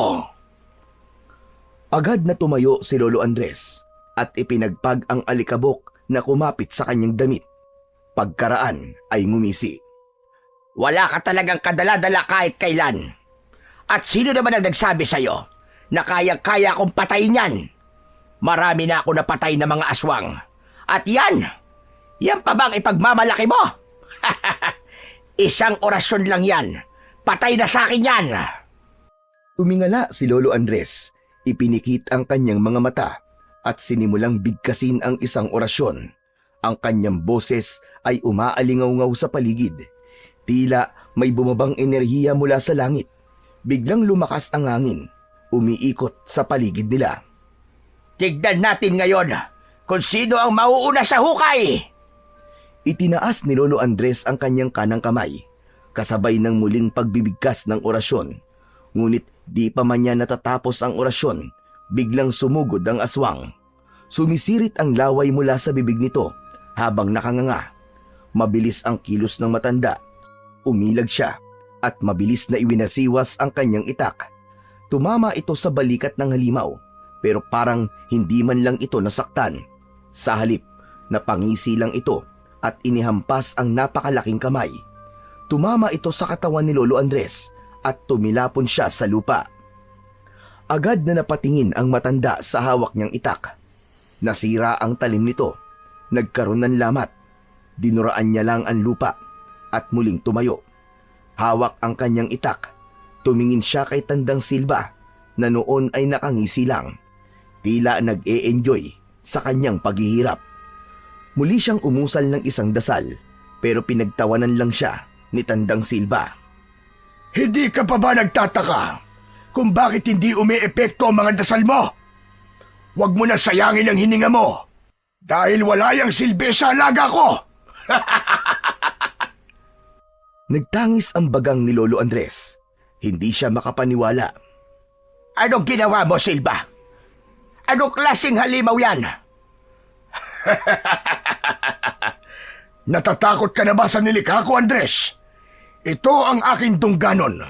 Agad na tumayo si Lolo Andres at ipinagpag ang alikabok na kumapit sa kanyang damit. Pagkaraan ay ngumisi.
Wala ka talagang kadala-dala kahit kailan. At sino naman ang nagsabi sa'yo na kaya-kaya akong patayin yan? Marami na ako napatay na mga aswang. At yan pa bang ipagmamalaki mo? Isang orasyon lang yan. Patay na sa akin yan.
Tumingala si Lolo Andres. Ipinikit ang kanyang mga mata at sinimulang bigkasin ang isang orasyon. Ang kanyang boses ay umaalingaw-ngaw sa paligid. Tila may bumabang enerhiya mula sa langit. Biglang lumakas ang hangin, umiikot sa paligid nila.
Tignan natin ngayon kung sino ang mauuna sa hukay.
Itinaas ni Lolo Andres ang kanyang kanang kamay, kasabay ng muling pagbibigkas ng orasyon. Ngunit di pa man niya natatapos ang orasyon, biglang sumugod ang aswang. Sumisirit ang laway mula sa bibig nito habang nakanganga. Mabilis ang kilos ng matanda. Umilag siya at mabilis na iwinasiwas ang kanyang itak. Tumama ito sa balikat ng halimaw pero parang hindi man lang ito nasaktan. Sa halip, napangisi lang ito at inihampas ang napakalaking kamay. Tumama ito sa katawan ni Lolo Andres at tumilapon siya sa lupa. Agad na napatingin ang matanda sa hawak niyang itak. Nasira ang talim nito. Nagkaroon ng lamat. Dinuraan niya lang ang lupa at muling tumayo. Hawak ang kanyang itak. Tumingin siya kay Tandang Silva na noon ay nakangisi lang. Tila nag-e-enjoy sa kanyang paghihirap. Muli siyang umusal ng isang dasal pero pinagtawanan lang siya ni Tandang Silva.
Hindi ka pa ba nagtataka kung bakit hindi umi-epekto ang mga dasal mo? Huwag mo na sayangin ang hininga mo dahil wala yang silbi sa alaga ko.
Nagtangis ang bagang ni Lolo Andres. Hindi siya makapaniwala.
Anong ginawa mo, Silva? Anong klaseng halimaw yan?
Natatakot ka na ba sa nilikha ko, Andres? Ito ang aking tungganon.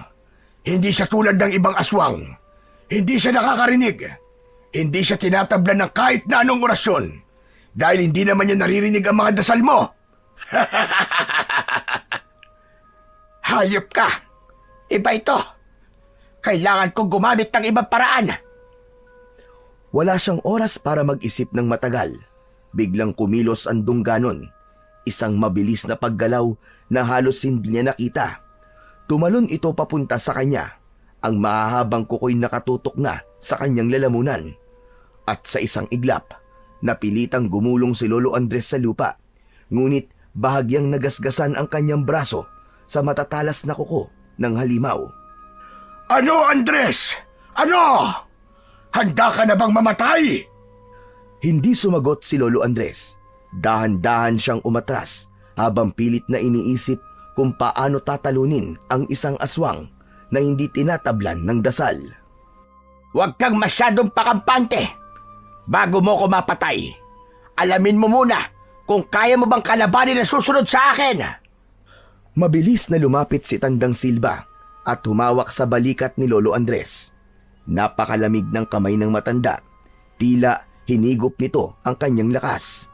Hindi siya tulad ng ibang aswang. Hindi siya nakakarinig. Hindi siya tinatablan ng kahit na anong orasyon. Dahil hindi naman niya naririnig ang mga dasal mo. Hayop ka! Iba ito! Kailangan kong gumamit ng ibang paraan!
Wala siyang oras para mag-isip ng matagal. Biglang kumilos ang dungganon. Isang mabilis na paggalaw na halos hindi niya nakita. Tumalon ito papunta sa kanya. Ang mahahabang kuko'y nakatutok na sa kanyang lalamunan. At sa isang iglap, napilitang gumulong si Lolo Andres sa lupa. Ngunit bahagyang nagasgasan ang kanyang braso sa matatalas na kuko ng halimaw.
Ano, Andres? Ano? Handa ka na bang mamatay?
Hindi sumagot si Lolo Andres. Dahan-dahan siyang umatras habang pilit na iniisip kung paano tatalunin ang isang aswang na hindi tinatablan ng dasal.
Huwag kang masyadong pakampante. Bago mo ko mapatay, alamin mo muna kung kaya mo bang kalabanin ang susunod sa akin.
Mabilis na lumapit si Tandang Silva at humawak sa balikat ni Lolo Andres. Napakalamig ng kamay ng matanda. Tila hinigop nito ang kanyang lakas.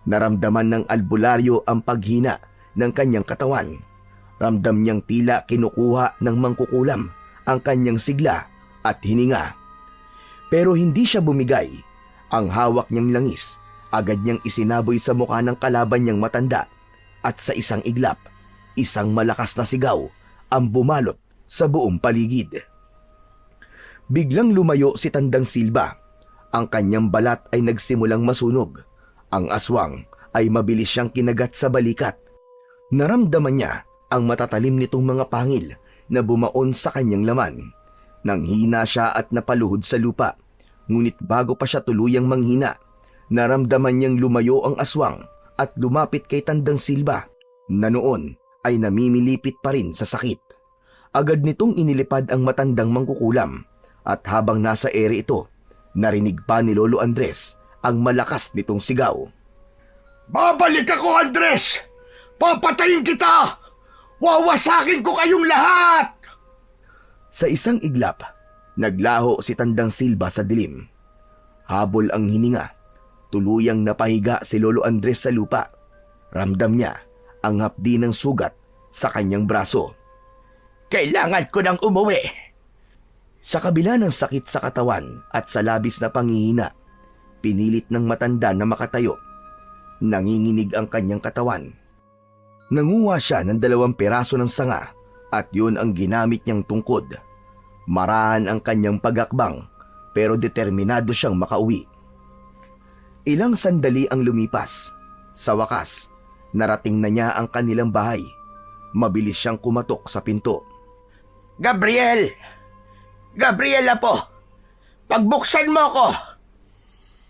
Naramdaman ng albularyo ang paghina ng kanyang katawan. Ramdam niyang tila kinukuha ng mangkukulam ang kanyang sigla at hininga. Pero hindi siya bumigay. Ang hawak niyang langis, agad niyang isinaboy sa mukha ng kalaban niyang matanda. At sa isang iglap, isang malakas na sigaw ang bumalot sa buong paligid. Biglang lumayo si Tandang Silva. Ang kanyang balat ay nagsimulang masunog. Ang aswang ay mabilis siyang kinagat sa balikat. Naramdaman niya ang matatalim nitong mga pangil na bumaon sa kanyang laman. Nanghina siya at napaluhod sa lupa. Ngunit bago pa siya tuluyang manghina, naramdaman niyang lumayo ang aswang at lumapit kay Tandang Silva na noon ay namimilipit pa rin sa sakit. Agad nitong inilipad ang matandang mangkukulam at habang nasa ere ito, narinig pa ni Lolo Andres ang malakas nitong sigaw.
Babalik ako, Andres! Papatayin kita! Wawasakin ko kayong lahat!
Sa isang iglap, naglaho si Tandang Silva sa dilim. Habol ang hininga. Tuluyang napahiga si Lolo Andres sa lupa. Ramdam niya ang hapdi ng sugat sa kanyang braso.
Kailangan ko nang umuwi.
Sa kabila ng sakit sa katawan at sa labis na panghihina, pinilit ng matanda na makatayo. Nanginginig ang kanyang katawan. Nanguha siya ng 2 piraso ng sanga at yun ang ginamit niyang tungkod. Marahan ang kanyang pagakbang pero determinado siyang makauwi. Ilang sandali ang lumipas. Sa wakas, narating na niya ang kanilang bahay. Mabilis siyang kumatok sa pinto.
Gabriel! Gabriel po! Pagbuksan mo ko!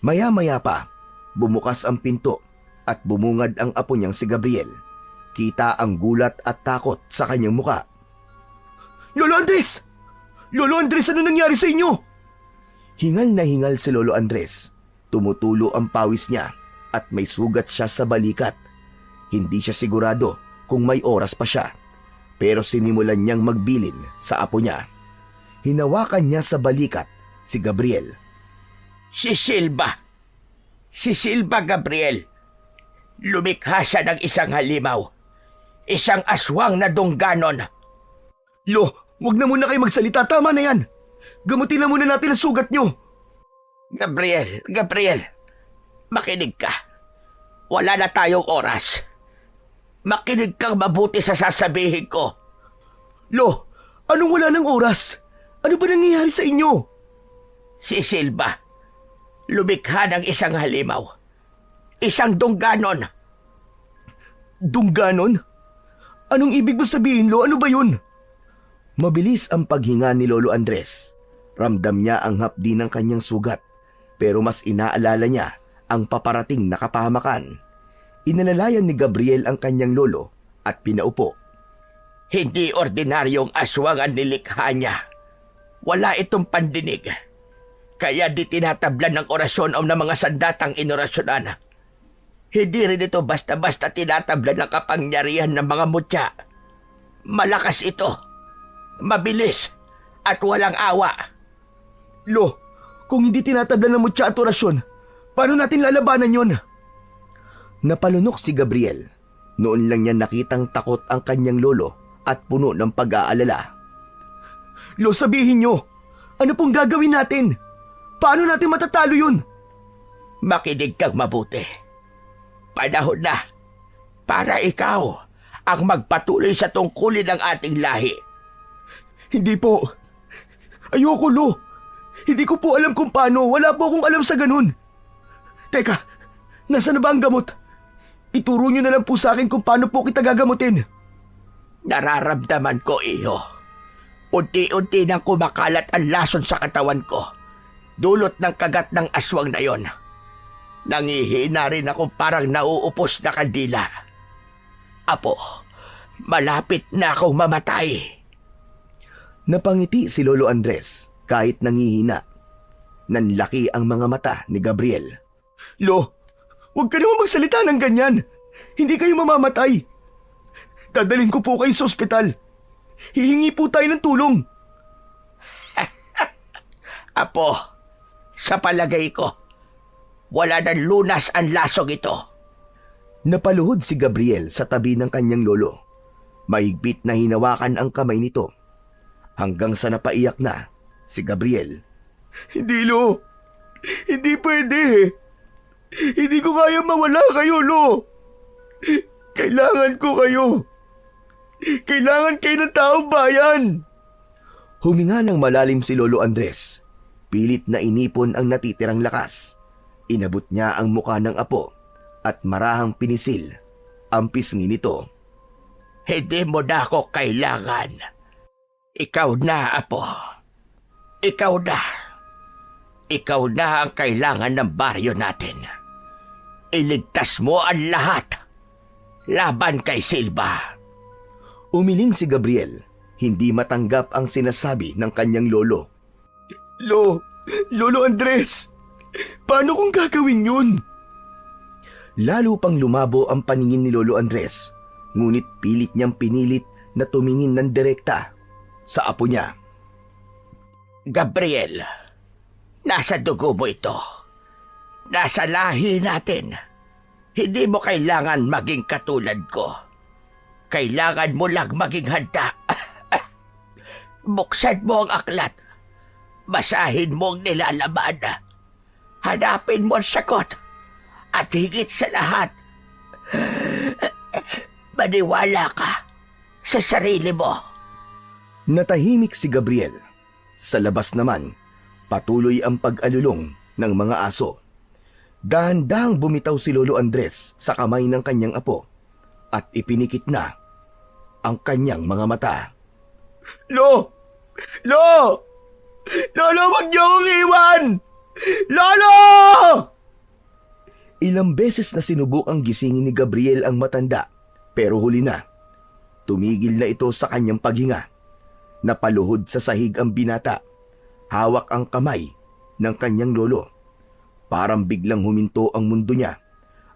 Maya-maya pa, bumukas ang pinto at bumungad ang apo niyang si Gabriel. Kita ang gulat at takot sa kanyang muka. Lolo Andres! Lolo Andres, ano nangyari sa inyo? Hingal na hingal si Lolo Andres. Tumutulo ang pawis niya at may sugat siya sa balikat. Hindi siya sigurado kung may oras pa siya. Pero sinimulan niyang magbilin sa apo niya. Hinawakan niya sa balikat si Gabriel.
Si Silva! Si Silva, Gabriel! Lumikha siya ng isang halimaw. Isang aswang na dungganon.
Lo, wag na muna kayo magsalita. Tama na yan. Gamutin na muna natin ang sugat niyo.
Gabriel, makinig ka. Wala na tayong oras. Makinig kang mabuti sa sasabihin ko.
Lo, anong wala ng oras? Ano ba nangyayari sa inyo?
Si Silva, lumikha ng isang halimaw. Isang dungganon.
Dungganon? Anong ibig mo sabihin, Lo? Ano ba yun? Mabilis ang paghinga ni Lolo Andres. Ramdam niya ang hapdi ng kanyang sugat, pero mas inaalala niya ang paparating na kapahamakan. Inalalayan ni Gabriel ang kanyang lolo at pinaupo.
Hindi ordinaryong aswang ang nilikha niya. Wala itong pandinig. Kaya di tinatablan ng orasyon o ng mga sandatang inorasyonan. Hindi rin ito basta-basta tinatablan ng kapangyarihan ng mga mutya. Malakas ito. Mabilis. At walang awa.
Lo, kung hindi tinatablan ng mutya at orasyon, paano natin lalabanan yon? Napalunok si Gabriel. Noon lang niya nakitang takot ang kanyang lolo at puno ng pag-aalala. Lo, sabihin niyo, ano pong gagawin natin? Paano natin matatalo yun?
Makinig kang mabuti. Panahon na para ikaw ang magpatuloy sa tungkulin ng ating lahi.
Hindi po. Ayoko, Lo. Hindi ko po alam kung paano. Wala po akong alam sa ganun. Teka, nasa na ba ang gamot? Ituro niyo na lang po sa akin kung paano po kita gagamutin.
Nararamdaman ko, iyo. Unti-unti nang kumakalat ang lason sa katawan ko. Dulot ng kagat ng aswang na yon. Nangihina rin ako parang nauupos na kandila. Apo, malapit na akong mamatay.
Napangiti si Lolo Andres kahit nangihina. Nanlaki ang mga mata ni Gabriel. Lo, huwag ka naman magsalita ng ganyan. Hindi kayo mamamatay. Dadalhin ko po kayo sa ospital. Hihingi po tayo ng tulong.
Apo, sa palagay ko, wala nang lunas ang lasong ito.
Napaluhod si Gabriel sa tabi ng kanyang lolo. Mahigpit na hinawakan ang kamay nito. Hanggang sa napaiyak na si Gabriel. Hindi, Lo. Hindi pwede. Hindi ko kaya mawala kayo, Lo. Kailangan ko kayo. Kailangan kayo ng taong bayan. Huminga ng malalim si Lolo Andres. Pilit na inipon ang natitirang lakas. Inabot niya ang muka ng apo at marahang pinisil ang pisngi nito.
Hindi mo na ako kailangan. Ikaw na, Apo. Ikaw na. Ikaw na ang kailangan ng baryo natin. Iligtas mo ang lahat. Laban kay Silva.
Umiling si Gabriel. Hindi matanggap ang sinasabi ng kanyang lolo. Lolo Andres, paano kung gagawin yun? Lalo pang lumabo ang paningin ni Lolo Andres, ngunit pilit niyang pinilit na tumingin ng direkta sa apo niya.
Gabriel, nasa dugo mo ito. Nasa lahi natin. Hindi mo kailangan maging katulad ko. Kailangan mo lang maging handa. Buksan mo ang aklat. Basahin mo ang nilalaman. Hanapin mo ang sagot. At higit sa lahat, maniwala ka sa sarili mo.
Natahimik si Gabriel. Sa labas naman, patuloy ang pag-alulong ng mga aso. Dahan-dahang bumitaw si Lolo Andres sa kamay ng kanyang apo at ipinikit na ang kanyang mga mata. Lolo, wag niyo akong iwan! Lolo! Ilang beses na sinubukang gisingin ni Gabriel ang matanda, pero huli na. Tumigil na ito sa kanyang paghinga. Napaluhod sa sahig ang binata. Hawak ang kamay ng kanyang lolo. Parang biglang huminto ang mundo niya.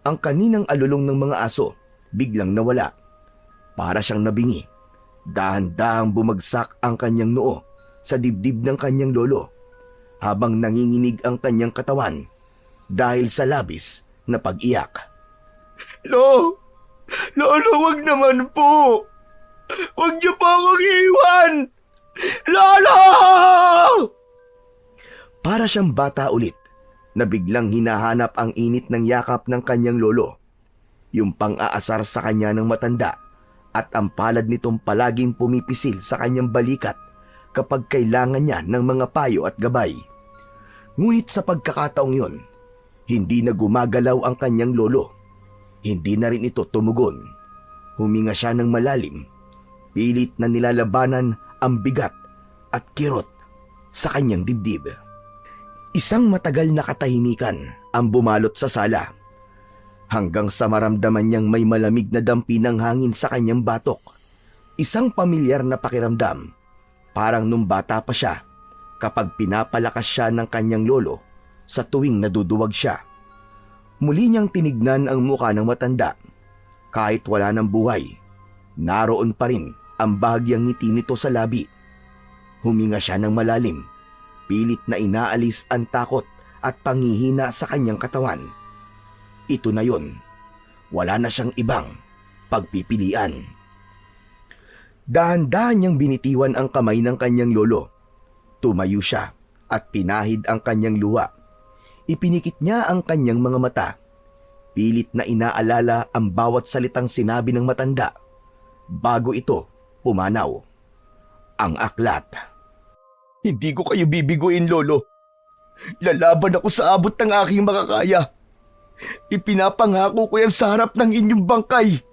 Ang kaninang alulong ng mga aso, biglang nawala. Para siyang nabingi. Dahan-dahang bumagsak ang kanyang noo sa dibdib ng kanyang lolo, habang nanginginig ang kanyang katawan dahil sa labis na pag-iyak. Lolo, wag naman po! Wag niyo po akong iwan! Lolo! Para siyang bata ulit na biglang hinahanap ang init ng yakap ng kanyang lolo. Yung pang-aasar sa kanya ng matanda at ang palad nitong palaging pumipisil sa kanyang balikat kapag kailangan niya ng mga payo at gabay. Ngunit sa pagkakataong yon, hindi na gumagalaw ang kanyang lolo. Hindi na rin ito tumugon. Huminga siya ng malalim. Pilit na nilalabanan ang bigat at kirot sa kanyang dibdib. Isang matagal na katahimikan ang bumalot sa sala. Hanggang sa maramdaman niyang may malamig na dampi ng hangin sa kanyang batok. Isang pamilyar na pakiramdam. Parang nung bata pa siya kapag pinapalakas siya ng kanyang lolo sa tuwing naduduwag siya. Muli niyang tinignan ang muka ng matanda. Kahit wala ng buhay, naroon pa rin ang bahagyang ngiti nito sa labi. Huminga siya ng malalim. Pilit na inaalis ang takot at panghihina sa kanyang katawan. Ito na yon. wala na siyang ibang pagpipilian. Dahan-dahan niyang binitiwan ang kamay ng kanyang lolo. Tumayo siya at pinahid ang kanyang luha. Ipinikit niya ang kanyang mga mata. Pilit na inaalala ang bawat salitang sinabi ng matanda bago ito pumanaw. Ang aklat. Hindi ko kayo bibiguin, Lolo. Lalaban ako sa abot ng aking makakaya. Ipinapangako ko yan sa harap ng inyong bangkay.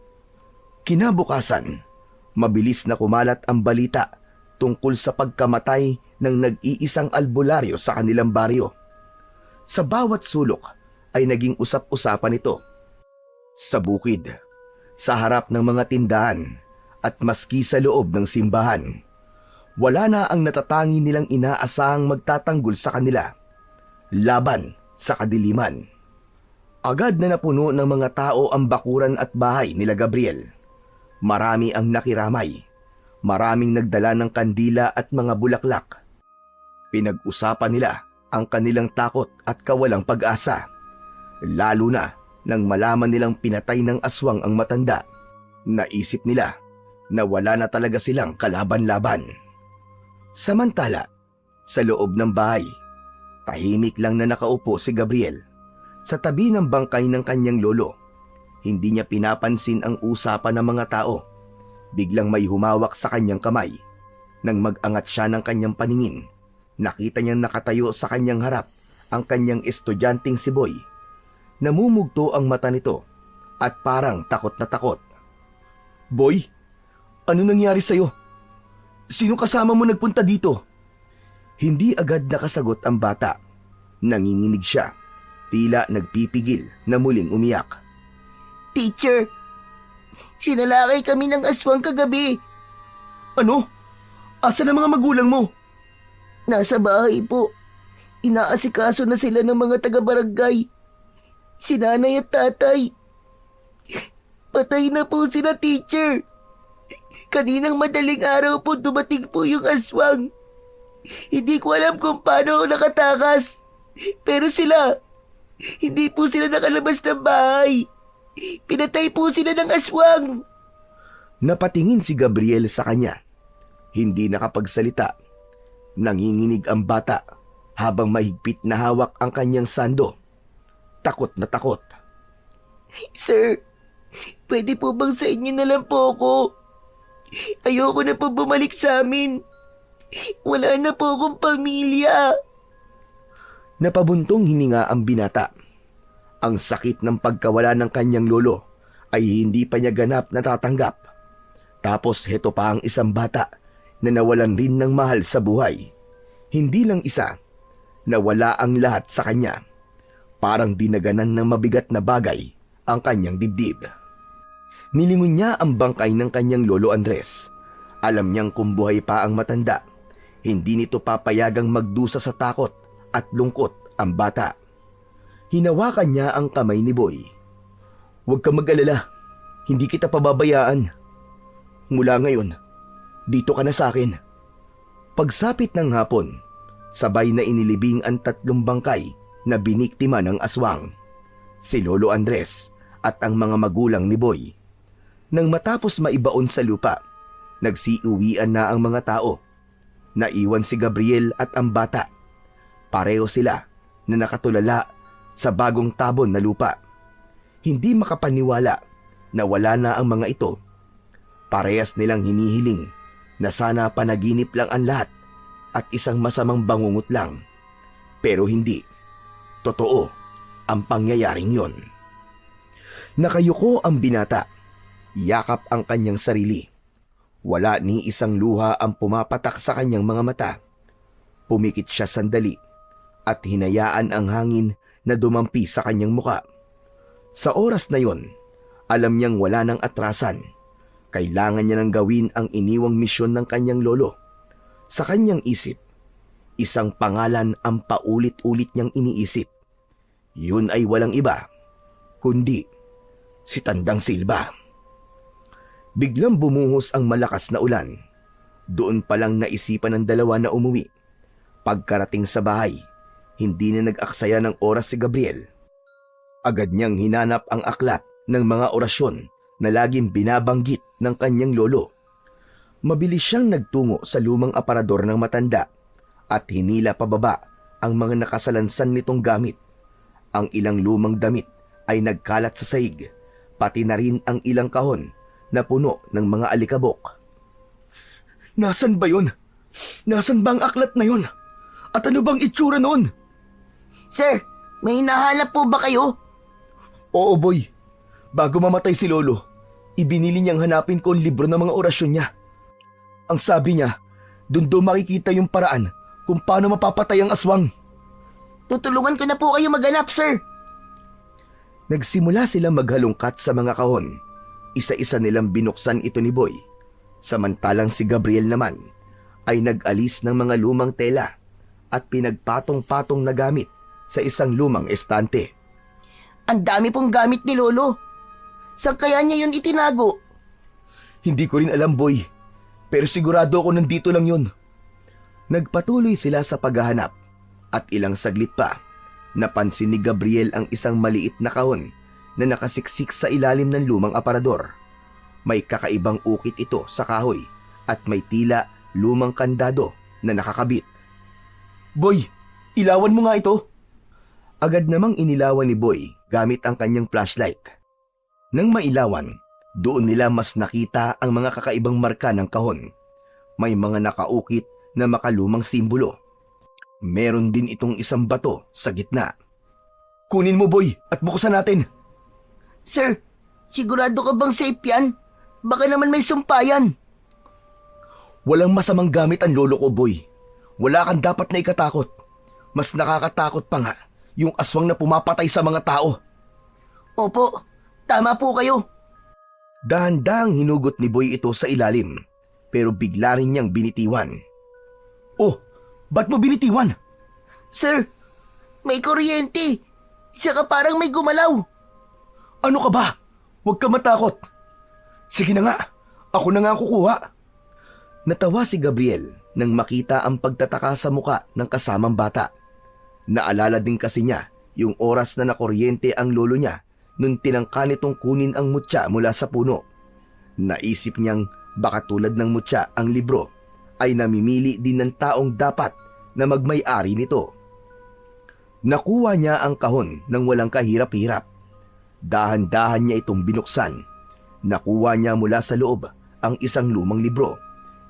Kinabukasan, mabilis na kumalat ang balita tungkol sa pagkamatay ng nag-iisang albularyo sa kanilang baryo. Sa bawat sulok ay naging usap-usapan ito. Sa bukid, sa harap ng mga tindahan at maski sa loob ng simbahan, wala na ang natatangi nilang inaasahang magtatanggol sa kanila. Laban sa kadiliman. Agad na napuno ng mga tao ang bakuran at bahay nila Gabriel. Marami ang nakiramay. Maraming nagdala ng kandila at mga bulaklak. Pinag-usapan nila ang kanilang takot at kawalang pag-asa. Lalo na nang malaman nilang pinatay ng aswang ang matanda. Naisip nila na wala na talaga silang kalaban-laban. Samantala, sa loob ng bahay, tahimik lang na nakaupo si Gabriel sa tabi ng bangkay ng kanyang lolo. Hindi niya pinapansin ang usapan ng mga tao. Biglang may humawak sa kanyang kamay. Nang mag-angat siya ng kanyang paningin, nakita niyang nakatayo sa kanyang harap ang kanyang estudyanteng si Boy. Namumugto ang mata nito at parang takot na takot. Boy, ano nangyari sa'yo? Sino kasama mo nagpunta dito? Hindi agad nakasagot ang bata. Nanginginig siya, tila nagpipigil na muling umiyak.
Teacher, sinalakay kami ng aswang kagabi.
Ano? Asa na mga magulang mo?
Nasa bahay po. Inaasikaso na sila ng mga taga-barangay. Si nanay at tatay. Patay na po sila, teacher. Kaninang madaling araw po dumating po yung aswang. Hindi ko alam kung paano ako nakatakas. Pero hindi po sila nakalabas ng bahay. Pinatay po sila ng aswang.
Napatingin si Gabriel sa kanya. Hindi nakapagsalita. Nanginginig ang bata habang mahigpit na hawak ang kanyang sando. Takot na takot.
Sir, pwede po bang sa inyo na lang po ako? Ayoko na po bumalik sa amin. Wala na po akong pamilya.
Napabuntong hininga ang binata. Ang sakit ng pagkawala ng kanyang lolo ay hindi pa niya ganap natatanggap. Tapos heto pa ang isang bata na nawalan rin ng mahal sa buhay. Hindi lang isa, nawala ang lahat sa kanya. Parang dinaganan ng mabigat na bagay ang kanyang dibdib. Nilingon niya ang bangkay ng kanyang lolo Andres. Alam niyang kung buhay pa ang matanda, hindi nito papayagang magdusa sa takot at lungkot ang bata. Hinawakan niya ang kamay ni Boy. Huwag kang mag-alala, hindi kita pababayaan. Mula ngayon, dito ka na sa akin. Pagsapit ng hapon, sabay na inilibing ang 3 bangkay na biniktima ng aswang. Si Lolo Andres at ang mga magulang ni Boy. Nang matapos maibaon sa lupa, nagsiuwian na ang mga tao. Naiwan si Gabriel at ang bata. Pareho sila na nakatulala sa bagong tabon na lupa. Hindi makapaniwala na wala na ang mga ito. Parehas nilang hinihiling na sana panaginip lang ang lahat at isang masamang bangungot lang. Pero hindi. Totoo ang pangyayaring yon. Nakayuko ang binata. Yakap ang kanyang sarili. Wala ni isang luha ang pumapatak sa kanyang mga mata. Pumikit siya sandali at hinayaan ang hangin na dumampi sa kanyang muka. Sa oras na yon, alam niyang wala nang atrasan. Kailangan niya nang gawin ang iniwang misyon ng kanyang lolo. Sa kanyang isip, isang pangalan ang paulit-ulit niyang iniisip. Yun ay walang iba, kundi si Tandang Silva. Biglang bumuhos ang malakas na ulan. Doon palang naisipan ng dalawa na umuwi. Pagkarating sa bahay, hindi na nag-aksaya ng oras si Gabriel. Agad niyang hinanap ang aklat ng mga orasyon na laging binabanggit ng kanyang lolo. Mabilis siyang nagtungo sa lumang aparador ng matanda at hinila pababa ang mga nakasalansan nitong gamit. Ang ilang lumang damit ay nagkalat sa sahig, pati na rin ang ilang kahon na puno ng mga alikabok. Nasaan ba yun? Nasaan ba ang aklat na yun? At ano bang itsura noon?
Sir, may hinahanap po ba kayo?
Oo, boy. Bago mamatay si Lolo, ibinili niyang hanapin ko ang libro ng mga orasyon niya. Ang sabi niya, doon daw makikita yung paraan kung paano mapapatay ang aswang.
Tutulungan ko na po kayo maghanap, sir.
Nagsimula silang maghalungkat sa mga kahon. Isa-isa nilang binuksan ito ni Boy. Samantalang si Gabriel naman ay nag-alis ng mga lumang tela at pinagpatong-patong na gamit sa isang lumang estante.
Ang dami pong gamit ni Lolo. Saan kaya niya yun itinago?
Hindi ko rin alam, Boy. Pero sigurado ako nandito lang yun. Nagpatuloy sila sa paghahanap at ilang saglit pa, napansin ni Gabriel ang isang maliit na kahon na nakasiksik sa ilalim ng lumang aparador. May kakaibang ukit ito sa kahoy at may tila lumang kandado na nakakabit. Boy, ilawan mo nga ito. Agad namang inilawan ni Boy gamit ang kanyang flashlight. Nang mailawan, doon nila mas nakita ang mga kakaibang marka ng kahon. May mga nakaukit na makalumang simbolo. Meron din itong isang bato sa gitna. Kunin mo, Boy, at buksan natin.
Sir, sigurado ka bang safe yan? Baka naman may sumpayan.
Walang masamang gamit ang lolo ko, Boy. Wala kang dapat na ikatakot. Mas nakakatakot pa nga yung aswang na pumapatay sa mga tao.
Opo, tama po kayo.
Dahan-dahang hinugot ni Boy ito sa ilalim, pero bigla rin niyang binitiwan. Oh, ba't mo binitiwan?
Sir, may kuryente. Saka parang may gumalaw.
Ano ka ba? Huwag ka matakot. Sige na nga, ako na nga ang kukuha. Natawa si Gabriel nang makita ang pagtataka sa muka ng kasamang bata. Naalala din kasi niya yung oras na nakuryente ang lolo niya nung tinangka nitong kunin ang mutya mula sa puno. Naisip niyang baka tulad ng mutya ang libro ay namimili din ng taong dapat na magmay-ari nito. Nakuha niya ang kahon nang walang kahirap-hirap. Dahan-dahan niya itong binuksan. Nakuha niya mula sa loob ang isang lumang libro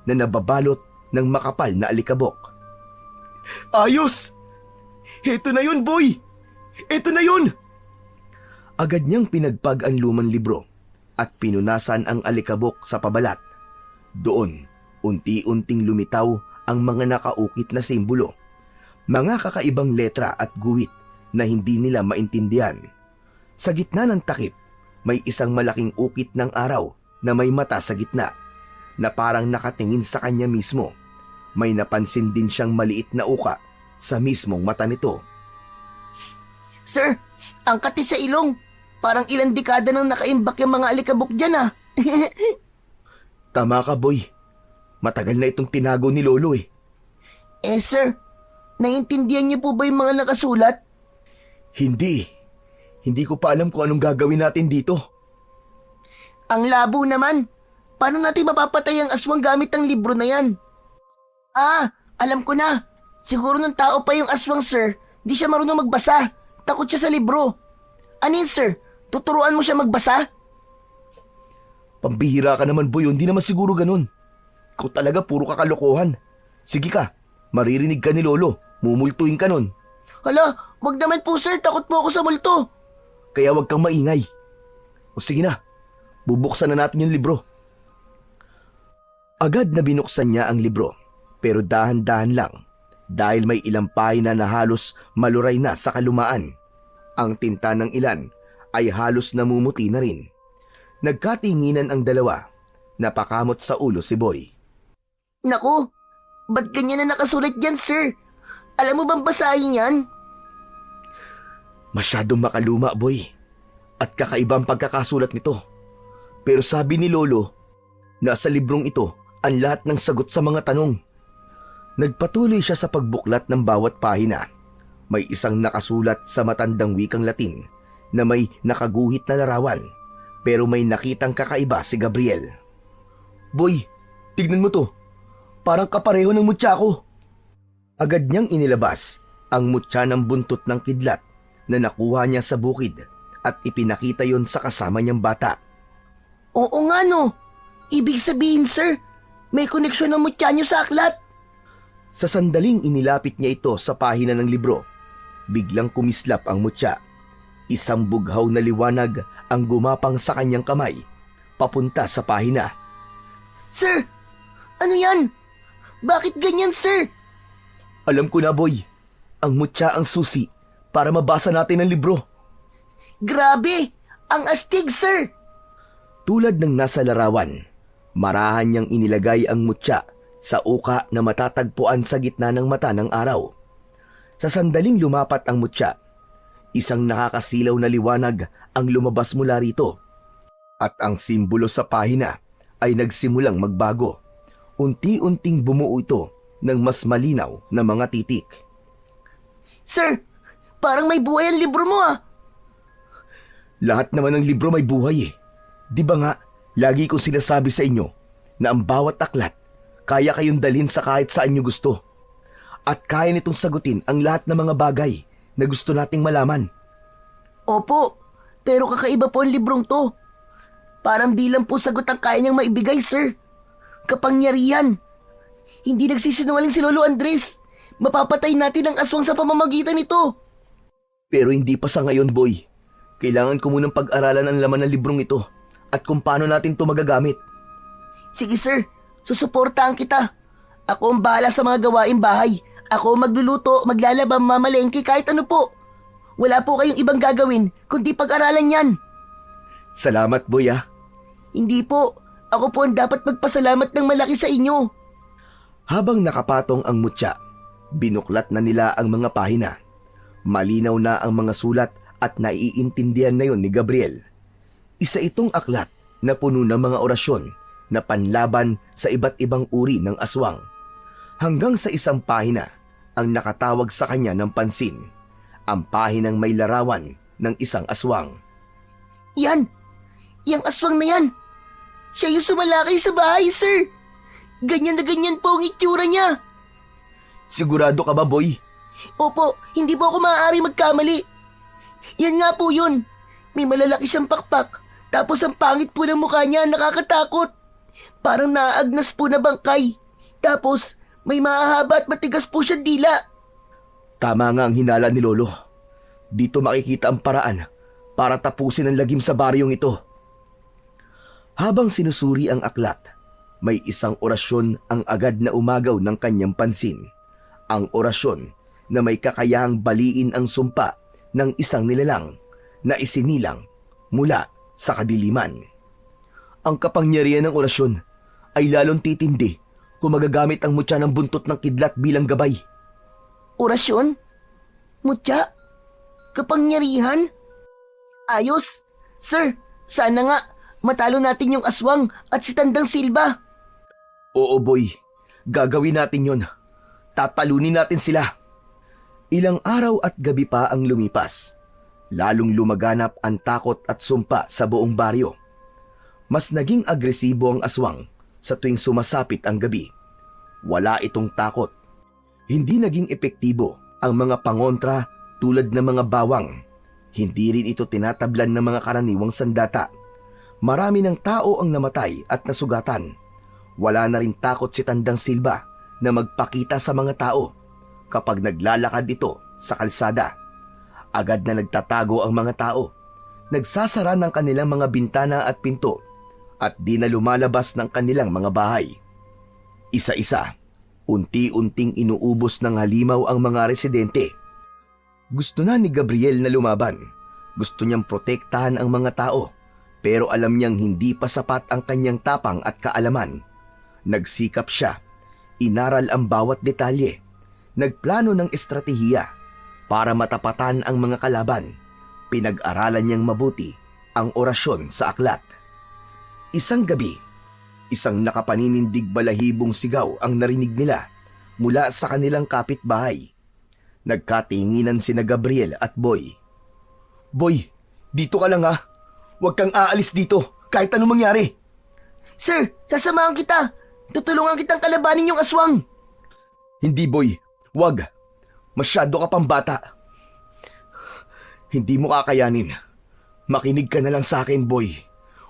na nababalot ng makapal na alikabok. Ayos! Ito na yun, Boy! Ito na yun! Agad niyang pinagpag ang lumang libro at pinunasan ang alikabok sa pabalat. Doon, unti-unting lumitaw ang mga nakaukit na simbolo, mga kakaibang letra at guhit na hindi nila maintindihan. Sa gitna ng takip, may isang malaking ukit ng araw na may mata sa gitna na parang nakatingin sa kanya mismo. May napansin din siyang maliit na uka sa mismong mata nito.
Sir, ang kati sa ilong. Parang ilang dekada nang nakaimbak yung mga alikabok dyan ah.
Tama ka, Boy. Matagal na itong tinago ni Lolo eh.
Sir, naiintindihan niyo po ba yung mga nakasulat?
Hindi. Hindi ko pa alam kung anong gagawin natin dito.
Ang labo naman. Paano natin mapapatay ang aswang gamit ang libro na yan? Ah, alam ko na. Siguro ng tao pa yung aswang, sir. Di siya marunong magbasa. Takot siya sa libro. Anin, sir? Tuturuan mo siya magbasa?
Pambihira ka naman, Boy. Hindi naman siguro ganun. Ikaw talaga puro kakalokohan. Sige ka, maririnig ka ni Lolo. Mumultuin ka nun.
Hala, wag naman po, sir. Takot po ako sa multo.
Kaya wag kang maingay. O sige na, bubuksan na natin yung libro. Agad na binuksan niya ang libro, pero dahan-dahan lang dahil may ilang pahina na halos maluray na sa kalumaan. Ang tinta ng ilan ay halos namumuti na rin. Nagkatinginan ang dalawa. Napakamot sa ulo si Boy.
Naku, ba't ganyan na nakasulat dyan, sir? Alam mo bang basahin yan?
Masyadong makaluma, Boy. At kakaiba ang pagkakasulat nito. Pero sabi ni Lolo, nasa librong ito ang lahat ng sagot sa mga tanong. Nagpatuloy siya sa pagbuklat ng bawat pahina. May isang nakasulat sa matandang wikang Latin na may nakaguhit na larawan pero may nakitang kakaiba si Gabriel. Boy, tignan mo to. Parang kapareho ng mutya ko. Agad niyang inilabas ang mutya ng buntot ng kidlat na nakuha niya sa bukid at ipinakita yon sa kasama niyang bata.
Oo nga no. Ibig sabihin, sir, may koneksyon ng mutya niyo sa aklat.
Sa sandaling inilapit niya ito sa pahina ng libro, biglang kumislap ang mutya. Isang bughaw na liwanag ang gumapang sa kanyang kamay, papunta sa pahina.
Sir, ano yan? Bakit ganyan, sir?
Alam ko na, boy. Ang mutya ang susi para mabasa natin ang libro.
Grabe! Ang astig, sir!
Tulad ng nasa larawan, marahan niyang inilagay ang mutya sa uka na matatagpuan sa gitna ng mata ng araw. Sa sandaling lumapat ang mutya, isang nakakasilaw na liwanag ang lumabas mula rito. At ang simbolo sa pahina ay nagsimulang magbago. Unti-unting bumuo ito ng mas malinaw na mga titik.
Sir, parang may buhay ang libro mo ah.
Lahat naman ng libro may buhay eh. Di ba nga, lagi kong sinasabi sa inyo na ang bawat aklat kaya kayong dalhin sa kahit saan nyo gusto. At kaya nitong sagutin ang lahat ng mga bagay na gusto nating malaman.
Opo, pero kakaiba po ang librong to. Parang di lang po sagot ang kaya niyang maibigay, sir. Kapangyarihan. Hindi nagsisinungaling si Lolo Andres. Mapapatay natin ang aswang sa pamamagitan nito.
Pero hindi pa sa ngayon, boy. Kailangan ko munang pag-aralan ang laman ng librong ito at kung paano natin ito magagamit.
Sige, sir. Susuportahan kita. Ako ang bahala sa mga gawaing bahay. Ako magluluto, maglalaba, mamalengke, kahit ano po. Wala po kayong ibang gagawin kundi pag-aralan yan.
Salamat, boy ah.
Hindi po. Ako po ang dapat magpasalamat ng malaki sa inyo.
Habang nakapatong ang mutya, binuklat na nila ang mga pahina. Malinaw na ang mga sulat at naiintindihan na yon ni Gabriel. Isa itong aklat na puno ng mga orasyon na panlaban sa iba't ibang uri ng aswang. Hanggang sa isang pahina ang nakatawag sa kanya ng pansin, ang pahinang may larawan ng isang aswang.
Yan! Yang aswang na yan! Siya yung sumalakay sa bahay, sir! Ganyan na ganyan po ang itsura niya!
Sigurado ka ba, boy?
Opo, hindi po ako maaari magkamali. Yan nga po yun. May malalaki siyang pakpak, tapos ang pangit po ng mukha niya, nakakatakot. Parang naagnas po na bangkay. Tapos, may mahahaba at matigas po siyang dila.
Tama nga ang hinala ni Lolo. Dito makikita ang paraan para tapusin ang lagim sa baryong ito. Habang sinusuri ang aklat, may isang orasyon ang agad na umagaw ng kanyang pansin. Ang orasyon na may kakayahang baliin ang sumpa ng isang nilalang na isinilang mula sa kadiliman. Ang kapangyarihan ng orasyon ay lalong titindi kung magagamit ang mutya ng buntot ng kidlat bilang gabay.
Orasyon? Mutya? Kapangyarihan? Ayos! Sir, sana nga matalo natin yung aswang at si Tandang Silba.
Oo, boy. Gagawin natin yon. Tatalunin natin sila. Ilang araw at gabi pa ang lumipas. Lalong lumaganap ang takot at sumpa sa buong baryo. Mas naging agresibo ang aswang sa tuwing sumasapit ang gabi. Wala itong takot. Hindi naging epektibo ang mga pangontra tulad ng mga bawang. Hindi rin ito tinatablan ng mga karaniwang sandata. Marami ng tao ang namatay at nasugatan. Wala na rin takot si Tandang Silba na magpakita sa mga tao kapag naglalakad ito sa kalsada. Agad na nagtatago ang mga tao. Nagsasara ng kanilang mga bintana at pinto at di na lumalabas ng kanilang mga bahay. Isa-isa, unti-unting inuubos ng halimaw ang mga residente. Gusto na ni Gabriel na lumaban. Gusto niyang protektahan ang mga tao. Pero alam niyang hindi pa sapat ang kanyang tapang at kaalaman. Nagsikap siya. Inaral ang bawat detalye. Nagplano ng estratehiya para matapatan ang mga kalaban. Pinag-aralan niyang mabuti ang orasyon sa aklat. Isang gabi, isang nakapaninindig balahibong sigaw ang narinig nila mula sa kanilang kapitbahay. Nagkatinginan sina Gabriel at Boy. Boy, dito ka lang ha. Huwag kang aalis dito kahit anong mangyari.
Sir, sasamahan kita. Tutulungan kitang kalabanin yung aswang.
Hindi, boy. Huwag. Masyado ka pang bata. Hindi mo kakayanin. Makinig ka na lang sa akin, boy.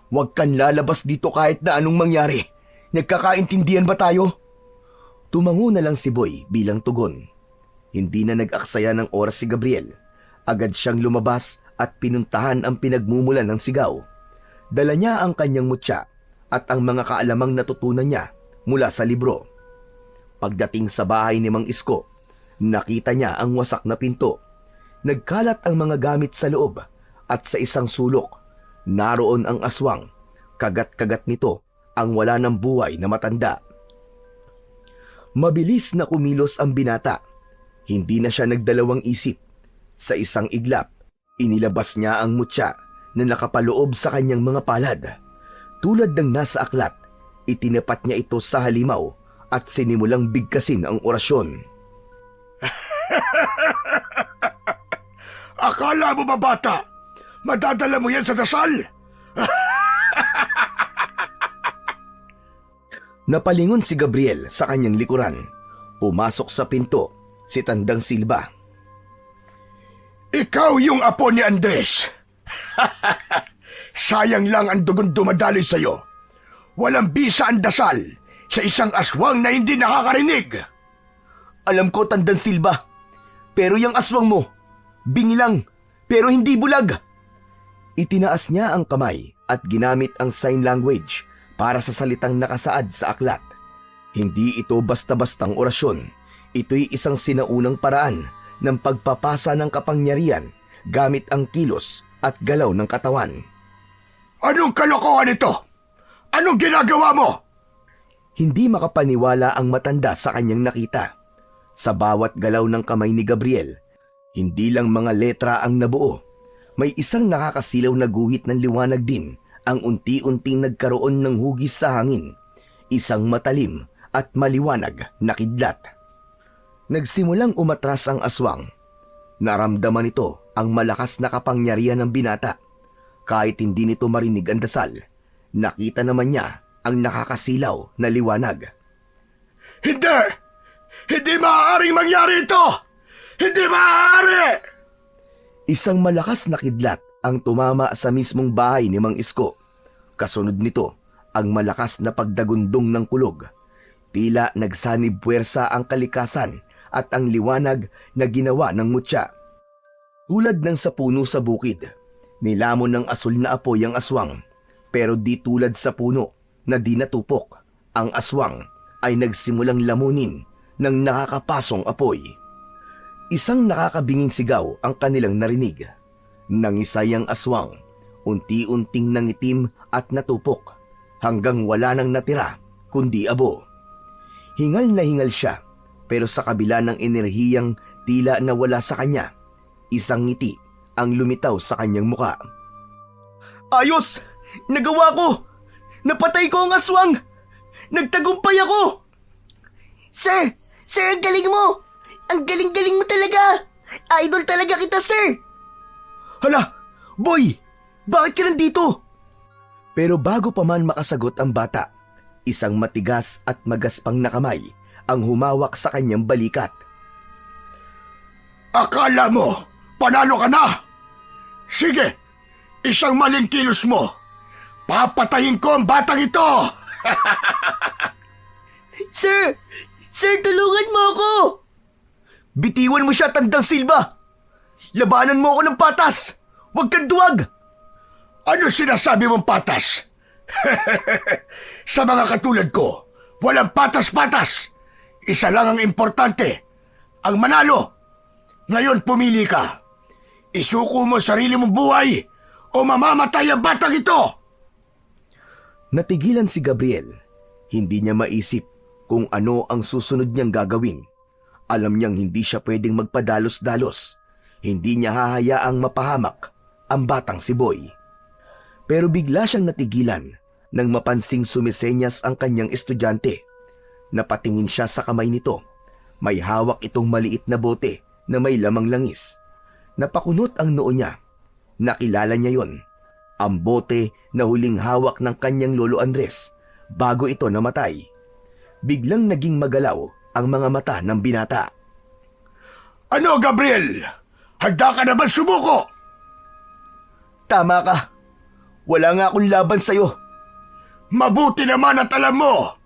Huwag kang lalabas dito kahit na anong mangyari. Nagkakaintindihan ba tayo? Tumango na lang si Boy bilang tugon. Hindi na nag-aksaya ng oras si Gabriel. Agad siyang lumabas at pinuntahan ang pinagmumulan ng sigaw. Dala niya ang kanyang mutya at ang mga kaalamang natutunan niya mula sa libro. Pagdating sa bahay ni Mang Isko, nakita niya ang wasak na pinto. Nagkalat ang mga gamit sa loob at sa isang sulok, naroon ang aswang. Kagat-kagat nito ang wala ng buhay na matanda. Mabilis na kumilos ang binata. Hindi na siya nagdalawang isip. Sa isang iglap, inilabas niya ang mutya na nakapaloob sa kanyang mga palad. Tulad ng nasa aklat, itinapat niya ito sa halimaw at sinimulang bigkasin ang orasyon.
Akala mo ba, bata? Madadala mo yan sa dasal?
Napalingon si Gabriel sa kanyang likuran. Pumasok sa pinto si Tandang Silva.
Ikaw yung apo ni Andres. Sayang lang ang dugon dumadaloy sa'yo. Walang bisa ang dasal sa isang aswang na hindi nakakarinig.
Alam ko, Tandang Silva. Pero yung aswang mo, bingi lang, pero hindi bulag. Itinaas niya ang kamay at ginamit ang sign language para sa salitang nakasaad sa aklat. Hindi ito basta-bastang orasyon. Ito'y isang sinaunang paraan ng pagpapasa ng kapangyarihan gamit ang kilos at galaw ng katawan.
Anong kalokohan ito? Anong ginagawa mo?
Hindi makapaniwala ang matanda sa kanyang nakita. Sa bawat galaw ng kamay ni Gabriel, hindi lang mga letra ang nabuo. May isang nakakasilaw na guhit ng liwanag din ang unti-unting nagkaroon ng hugis sa hangin. Isang matalim at maliwanag na kidlat. Nagsimulang umatras ang aswang. Naramdaman nito ang malakas na kapangyarihan ng binata. Kahit hindi nito marinig ang dasal, nakita naman niya ang nakakasilaw na liwanag.
Hindi! Hindi maaaring mangyari ito! Hindi maaari!
Isang malakas na kidlat ang tumama sa mismong bahay ni Mang Isko. Kasunod nito, ang malakas na pagdagundong ng kulog. Tila nagsanib puwersa ang kalikasan at ang liwanag na ginawa ng mutya. Tulad ng sa puno sa bukid, nilamon ng asul na apoy ang aswang. Pero di tulad sa puno na di natupok, ang aswang ay nagsimulang lamunin ng nakakapasong apoy. Isang nakakabinging sigaw ang kanilang narinig. Nangisay ang aswang, unti-unting nangitim at natupok, hanggang wala nang natira kundi abo. Hingal na hingal siya, pero sa kabila ng enerhiyang tila nawala sa kanya, isang ngiti ang lumitaw sa kanyang muka. Ayos! Nagawa ko! Napatay ko ang aswang! Nagtagumpay ako!
Sir! Sir, ang galing mo! Ang galing-galing mo talaga! Idol talaga kita, sir!
Hala! Boy! Bakit ka nandito? Pero bago pa man makasagot ang bata, isang matigas at magaspang na kamay ang humawak sa kanyang balikat.
Akala mo, panalo ka na? Sige, isang maling kilos mo. Papatayin ko ang batang ito!
Sir! Sir, tulungan mo ako!
Bitiwan mo siya, Tandang Silva! Labanan mo ako ng patas! Huwag kang duwag!
Ano sinasabi mong patas? Sa mga katulad ko, walang patas-patas. Isa lang ang importante, ang manalo. Ngayon pumili ka. Isuko mo sarili mong buhay o mamamatay ang batang ito.
Natigilan si Gabriel. Hindi niya maisip kung ano ang susunod niyang gagawin. Alam niyang hindi siya pwedeng magpadalos-dalos. Hindi niya hahayaang mapahamak ang batang si Boy. Pero bigla siyang natigilan nang mapansing sumisenyas ang kanyang estudyante. Napatingin siya sa kamay nito. May hawak itong maliit na bote na may lamang langis. Napakunot ang noo niya. Nakilala niya yon. ang bote na huling hawak ng kanyang lolo Andres bago ito namatay. Biglang naging magalaw ang mga mata ng binata.
Ano, Gabriel? Handa ka na ba sumuko?
Tama ka. Wala nga akong laban sa'yo.
Mabuti naman at alam mo.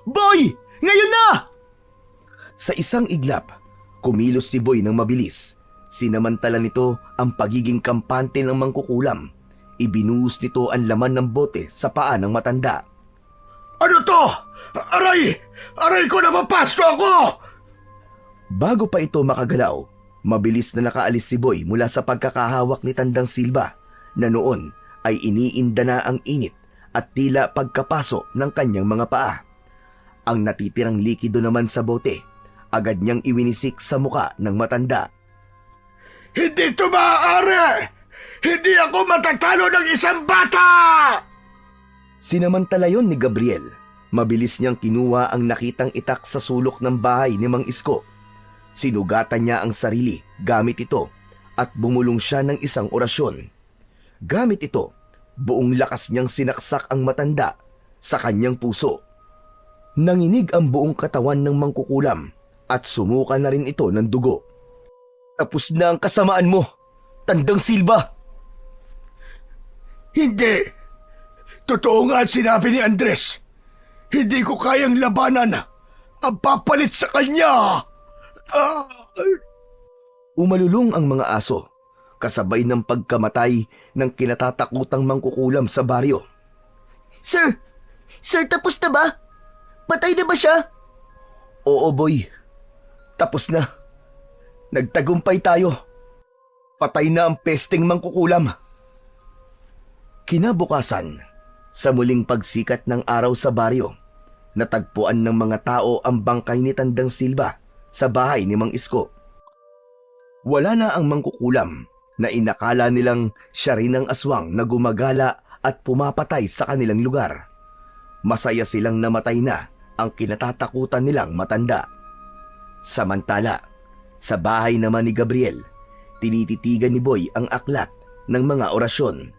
Boy! Ngayon na! Sa isang iglap, kumilos si Boy ng mabilis. Sinamantala nito ang pagiging kampante ng mangkukulam. Ibinuhos nito ang laman ng bote sa paa ng matanda.
Ano to? Aray! Aray ko, napapasto ako!
Bago pa ito makagalaw, mabilis na nakaalis si Boy mula sa pagkakahawak ni Tandang Silva na noon ay iniinda na ang init at tila pagkapaso ng kanyang mga paa. Ang natitirang likido naman sa bote, agad niyang iwinisik sa muka ng matanda.
Hindi ito maaari! Hindi ako matatalo ng isang bata!
Sinamantala yon ni Gabriel. Mabilis niyang kinuha ang nakitang itak sa sulok ng bahay ni Mang Isko. Sinugatan niya ang sarili gamit ito at bumulong siya ng isang orasyon. Gamit ito, buong lakas niyang sinaksak ang matanda sa kanyang puso. Nanginig ang buong katawan ng mangkukulam at sumuka na rin ito ng dugo. Tapos na ang kasamaan mo, Tandang Silva!
Hindi! Totoo nga ang sinabi ni Andres. Hindi ko kayang labanan ang papalit sa kanya!
Umalulong ang mga aso, kasabay ng pagkamatay ng kinatatakutang mangkukulam sa baryo.
Sir! Sir, tapos na ba? Patay na ba siya?
Oo, Boy. Tapos na. Nagtagumpay tayo. Patay na ang pesteng mangkukulam. Kinabukasan, sa muling pagsikat ng araw sa baryo, natagpuan ng mga tao ang bangkay ni Tandang Silva sa bahay ni Mang Isko. Wala na ang mangkukulam na inakala nilang siya rin ang aswang na gumagala at pumapatay sa kanilang lugar. Masaya silang namatay na ang kinatatakutan nilang matanda. Samantala, sa bahay naman ni Gabriel, tinititigan ni Boy ang aklat ng mga orasyon.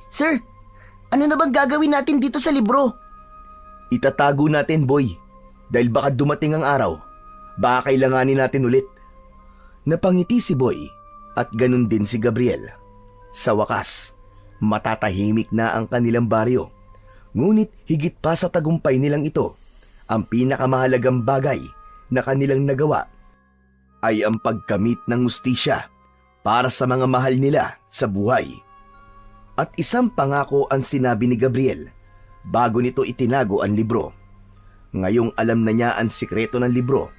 Sir, ano na bang gagawin natin dito sa libro?
Itatago natin, Boy, dahil baka dumating ang araw. Baka kailanganin natin ulit. Napangiti si Boy at ganun din si Gabriel. Sa wakas, matatahimik na ang kanilang baryo. Ngunit higit pa sa tagumpay nilang ito, ang pinakamahalagang bagay na kanilang nagawa ay ang pagkamit ng hustisya para sa mga mahal nila sa buhay. At isang pangako ang sinabi ni Gabriel bago nito itinago ang libro. Ngayong alam na niya ang sikreto ng libro,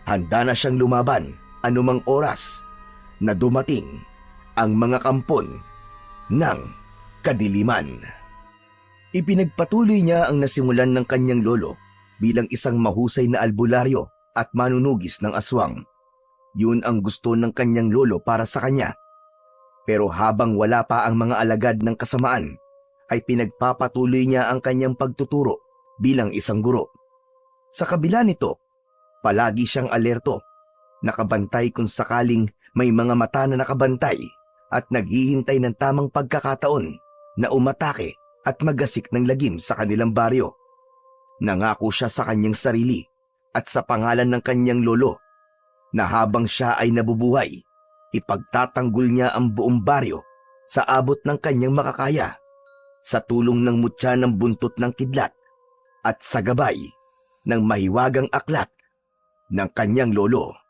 handa na siyang lumaban anumang oras na dumating ang mga kampon ng kadiliman. Ipinagpatuloy niya ang nasimulan ng kanyang lolo bilang isang mahusay na albularyo at manunugis ng aswang. Yun ang gusto ng kanyang lolo para sa kanya. Pero habang wala pa ang mga alagad ng kasamaan, ay pinagpapatuloy niya ang kanyang pagtuturo bilang isang guro. Sa kabila nito, palagi siyang alerto, nakabantay kung sakaling may mga mata na nakabantay at naghihintay ng tamang pagkakataon na umatake at magasik ng lagim sa kanilang baryo. Nangako siya sa kanyang sarili at sa pangalan ng kanyang lolo na habang siya ay nabubuhay, ipagtatanggol niya ang buong baryo sa abot ng kanyang makakaya, sa tulong ng mutya ng buntot ng kidlat at sa gabay ng mahiwagang aklat ng kanyang lolo.